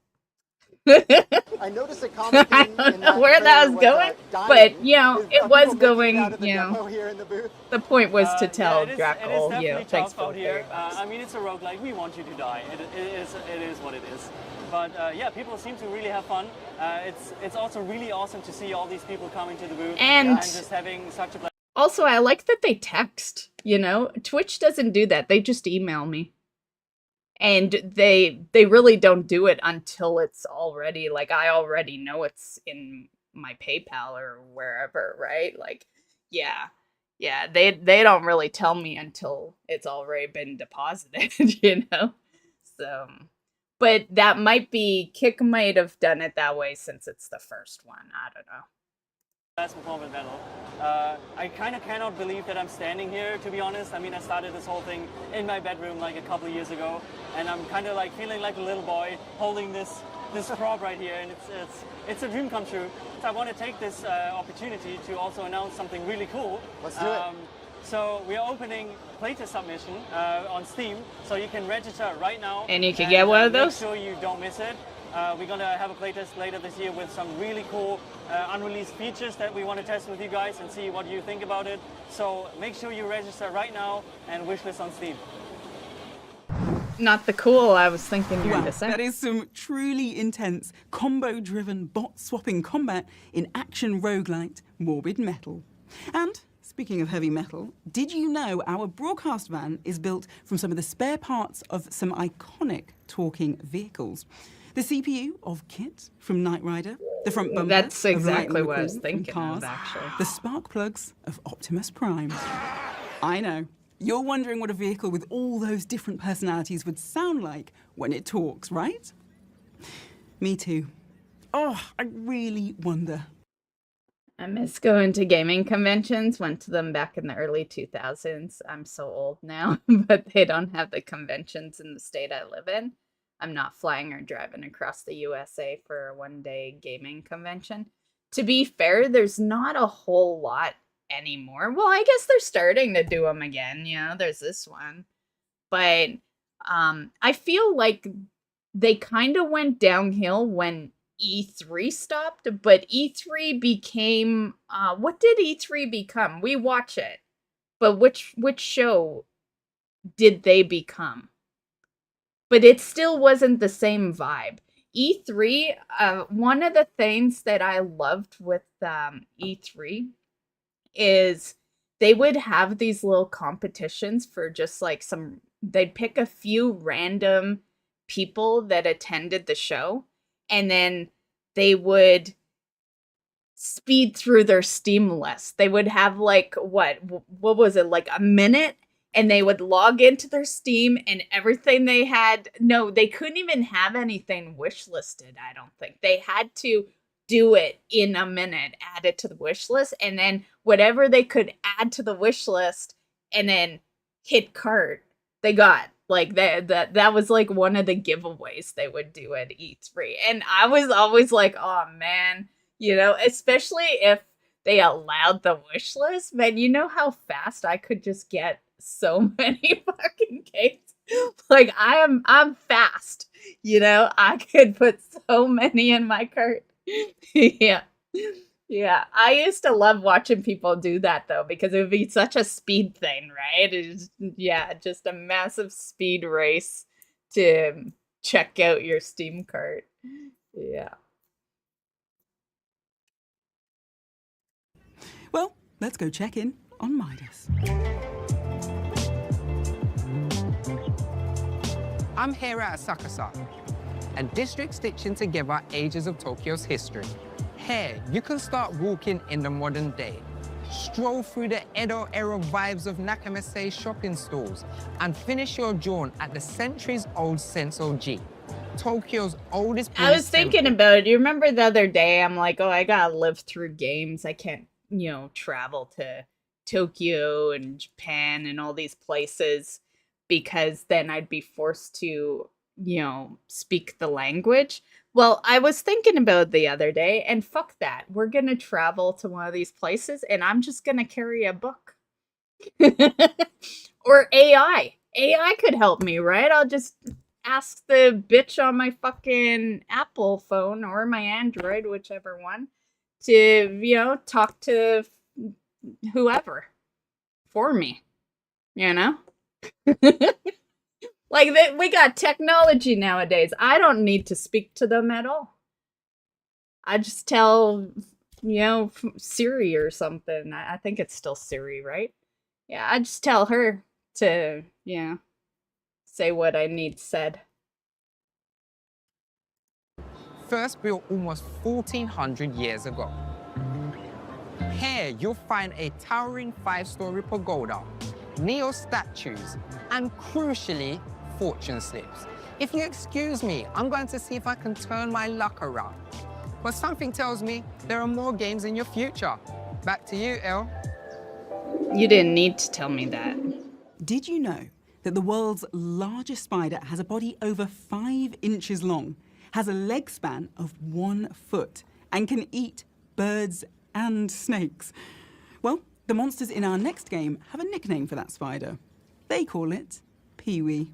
I noticed a comment I don't know where that was going, but it was going. The point was to tell it is Drackle, definitely thanks tough for out the here. favors. I mean, it's a roguelike. We want you to die. It is what it is. But yeah, people seem to really have fun. It's also really awesome to see all these people coming to the booth And just having such a blast. Also, I like that they text. Twitch doesn't do that. They just email me. And they really don't do it until it's already, like, I already know it's in my PayPal or wherever, right? Like, yeah, they don't really tell me until it's already been deposited, So, but that might be, Kick might have done it that way since it's the first one. I don't know. Last performance battle. I kind of cannot believe that I'm standing here, to be honest. I mean, I started this whole thing in my bedroom like a couple of years ago, and I'm kind of like feeling like a little boy holding this prop right here, and it's a dream come true. So I want to take this opportunity to also announce something really cool. Let's do it. So we are opening playtest submission on Steam, so you can register right now. And you can get one of those? Make sure you don't miss it. We're going to have a playtest later this year with some really cool unreleased features that we want to test with you guys and see what you think about it. So make sure you register right now and wishlist on Steam. Not the cool I was thinking you were Wow, to say. that is some truly intense, combo-driven, bot-swapping combat in action roguelite Morbid Metal. And speaking of heavy metal, did you know our broadcast van is built from some of the spare parts of some iconic talking vehicles? The CPU of Kit from Knight Rider, the front bumper That's exactly of what I was Lightning McQueen thinking from Cars, of, actually. the spark plugs of Optimus Prime. I know. You're wondering what a vehicle with all those different personalities would sound like when it talks, right? Me too. Oh, I really wonder. I miss going to gaming conventions. Went to them back in the early 2000s. I'm so old now, but they don't have the conventions in the state I live in. I'm not flying or driving across the USA for a one-day gaming convention. To be fair, there's not a whole lot anymore. Well, I guess they're starting to do them again. There's this one. But I feel like they kind of went downhill when E3 stopped, but E3 became what did E3 become? We watch it. But which show did they become? But it still wasn't the same vibe. E3, one of the things that I loved with E3 is they would have these little competitions for just like they'd pick a few random people that attended the show, and then they would speed through their Steam list. They would have like, what was it, like a minute? And they would log into their Steam and everything they had. No, they couldn't even have anything wish listed, I don't think. They had to do it in a minute, add it to the wish list, and then whatever they could add to the wish list and then hit cart, they got. Like that was like one of the giveaways they would do at E3. And I was always like, oh man, especially if they allowed the wish list, man, you know how fast I could just get so many fucking games. Like I'm fast, I could put so many in my cart. Yeah, I used to love watching people do that though, because it would be such a speed thing, right? It's just a massive speed race to check out your Steam cart. Yeah. Well, let's go check in on Midas. I'm here at Asakusa, a district stitching together ages of Tokyo's history. Here, you can start walking in the modern day, stroll through the Edo-era vibes of Nakamese shopping stalls, and finish your jaunt at the centuries-old Sensoji, Tokyo's oldest I was Buddhist thinking temple. about it. You remember the other day, I'm like, oh, I gotta live through games. I can't, travel to Tokyo and Japan and all these places, because then I'd be forced to speak the language. Well, I was thinking about the other day, and fuck that. We're gonna travel to one of these places, and I'm just gonna carry a book. Or AI. AI could help me, right? I'll just ask the bitch on my fucking Apple phone or my Android, whichever one, to, talk to whoever for me, Like, we got technology nowadays. I don't need to speak to them at all. I just tell, Siri or something. I think it's still Siri, right? Yeah, I just tell her to, say what I need said. First built almost 1400 years ago. Here you'll find a towering 5-story pagoda, Neo statues, and crucially, fortune slips. If you excuse me, I'm going to see if I can turn my luck around. But something tells me there are more games in your future. Back to you, Elle. You didn't need to tell me that. Did you know that the world's largest spider has a body over 5 inches long, has a leg span of 1 foot, and can eat birds and snakes? Well, the monsters in our next game have a nickname for that spider. They call it Pee-wee.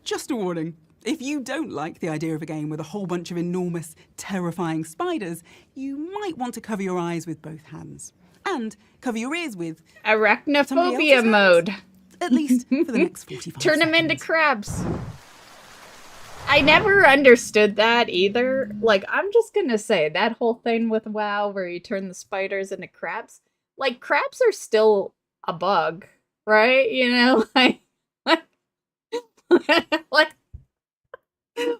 Just a warning, if you don't like the idea of a game with a whole bunch of enormous, terrifying spiders, you might want to cover your eyes with both hands. And cover your ears with arachnophobia mode. At least for the next 45 Turn them into crabs. I never understood that either. Like, I'm just gonna say, that whole thing with WoW where you turn the spiders into crabs, like, crabs are still a bug, right?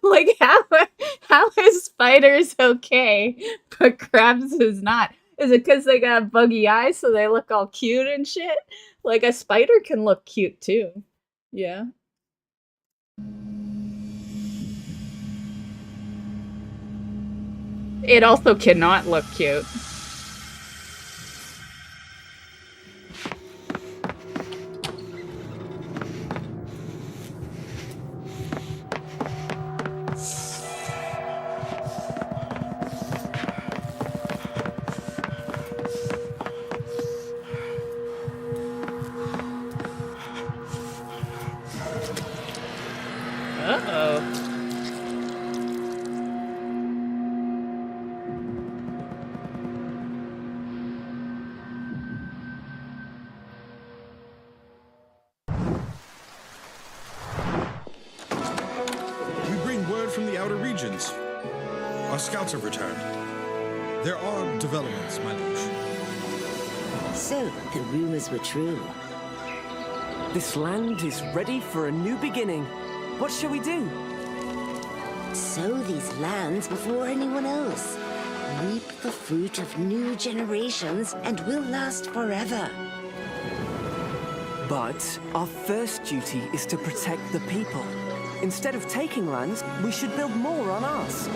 Like how is spiders okay, but crabs is not? Is it because they got buggy eyes so they look all cute and shit? Like, a spider can look cute too. Yeah. It also cannot look cute. Uh-oh. We bring word from the outer regions. Our scouts have returned. There are developments, my liege. So, the rumors were true. This land is ready for a new beginning. What shall we do? Sow these lands before anyone else. Reap the fruit of new generations and will last forever. But our first duty is to protect the people. Instead of taking lands, we should build more on ours.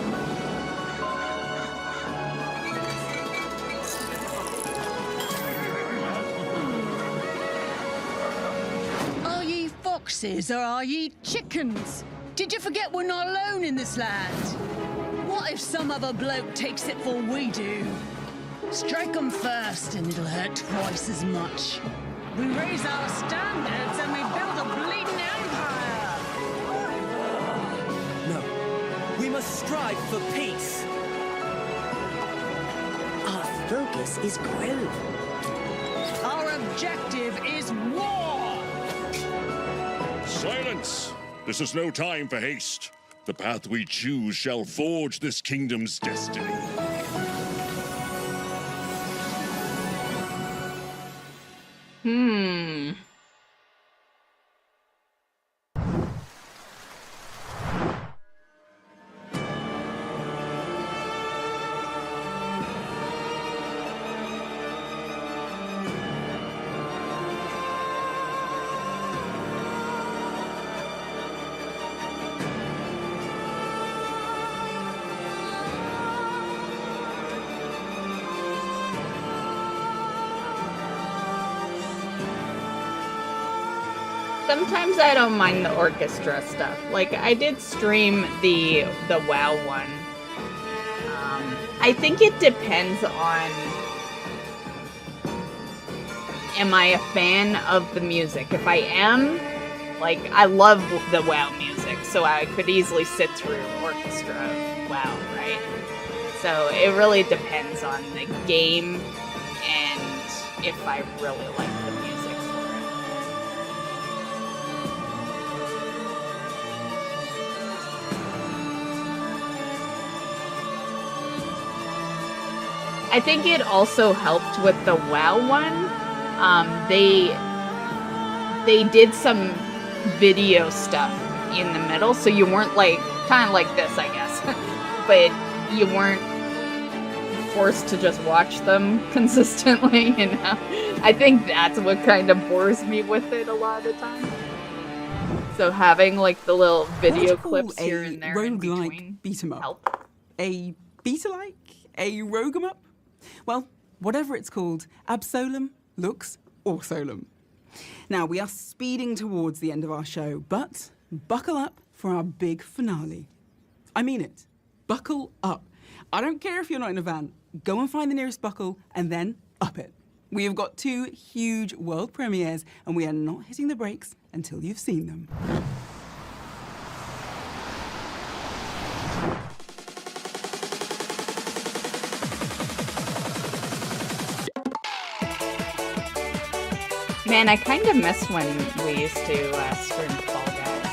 Are ye foxes or are ye chickens? Did you forget we're not alone in this land? What if some other bloke takes it before we do? Strike 'em first and it'll hurt twice as much. We raise our standards and we build a bleeding empire! No, we must strive for peace. Our focus is growth. Our objective is war! Silence! This is no time for haste. The path we choose shall forge this kingdom's destiny. sometimes I don't mind the orchestra stuff. Like, I did stream the WoW one. I think it depends on, am I a fan of the music? If I am, like, I love the WoW music, so I could easily sit through orchestra of WoW, right? So it really depends on the game and if I really like the music for it. I think it also helped with the WoW one. They did some video stuff in the middle, so you weren't like, kind of like this, I guess, but you weren't forced to just watch them consistently, you know? I think that's what kind of bores me with it a lot of the time. So having like the little video clips here and there in between beat 'em up. A beat-alike? A rogue 'em up? Well, whatever it's called, Absolem looks awesome. Now, we are speeding towards the end of our show, but buckle up for our big finale. I mean it. Buckle up. I don't care if you're not in a van. Go and find the nearest buckle and then up it. We have got 2 huge world premieres and we are not hitting the brakes until you've seen them. Man, I kind of miss when we used to stream Fall Guys.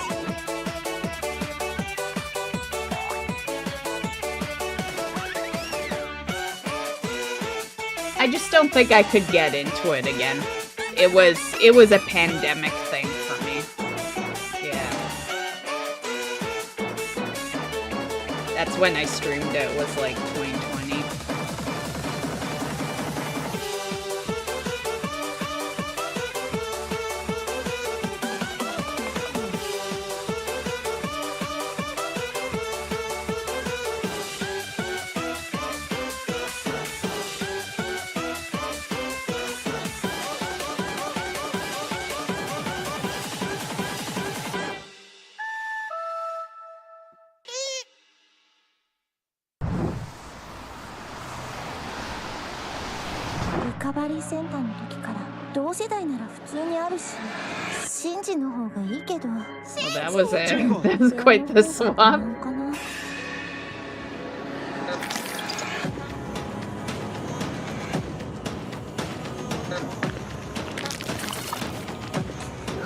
I just don't think I could get into it again. It was a pandemic thing for me. Yeah. That's when I streamed it, was like 2020.センターの時から同世代なら普通にあるし、シンジの方がいいけど。Well, that was it. That was quite the swap.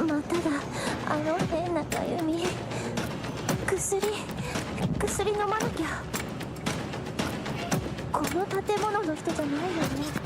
まただ、あの変なかゆみ。薬飲まなきゃ。この建物の人じゃないよね。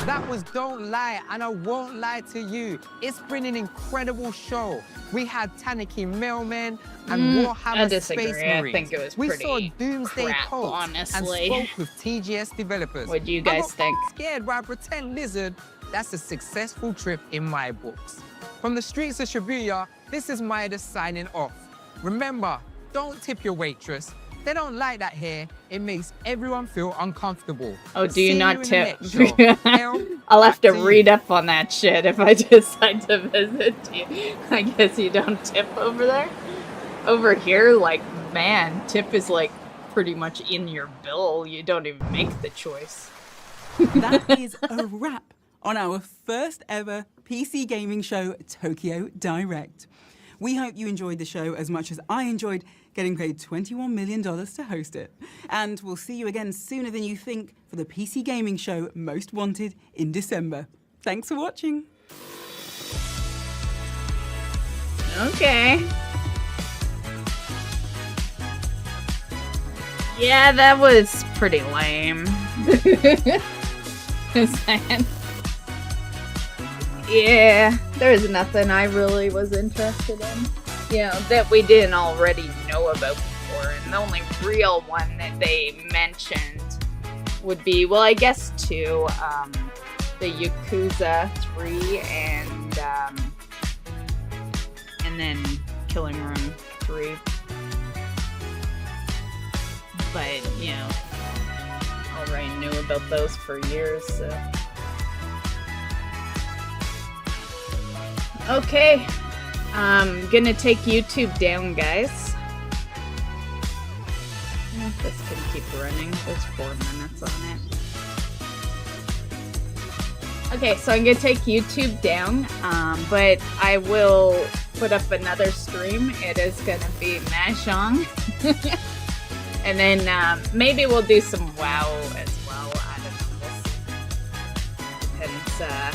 That was Don't Lie, and I won't lie to you. It's been an incredible show. We had Tanuki Mailmen and Warhammer Space Marines. I think it was we pretty saw Doomsday crap, Cults honestly. and spoke with TGS developers. What do you guys think? I got scared by a pretend lizard. That's a successful trip in my books. From the streets of Shibuya, this is Maeda signing off. Remember, don't tip your waitress. They don't like that hair. It makes everyone feel uncomfortable. Oh, do you not tip? I'll I'll have to read up on that shit if I decide to visit you. I guess you don't tip over there? Over here, like, man, tip is like pretty much in your bill. You don't even make the choice. That is a wrap on our first ever PC gaming show, Tokyo Direct. We hope you enjoyed the show as much as I enjoyed getting paid $21 million to host it. And we'll see you again sooner than you think for the PC gaming show Most Wanted in December. Thanks for watching. Okay. Yeah, that was pretty lame. Yeah, there's nothing I really was interested in, you know, that we didn't already know about before. And the only real one that they mentioned would be, well, I guess 2, the Yakuza 3 and then Killing Room 3. But, you know, already knew about those for years, so. Okay, I'm gonna take YouTube down, guys. This can keep running. There's 4 minutes on it. Okay, so I'm gonna take YouTube down, but I will put up another stream. It is gonna be Mahjong. And then maybe we'll do some WoW as well. I don't know.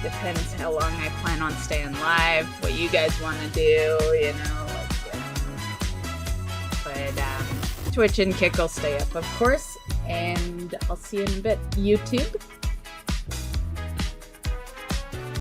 Depends how long I plan on staying live, what you guys want to do, you know. But Twitch and Kick will stay up, of course. And I'll see you in a bit. YouTube.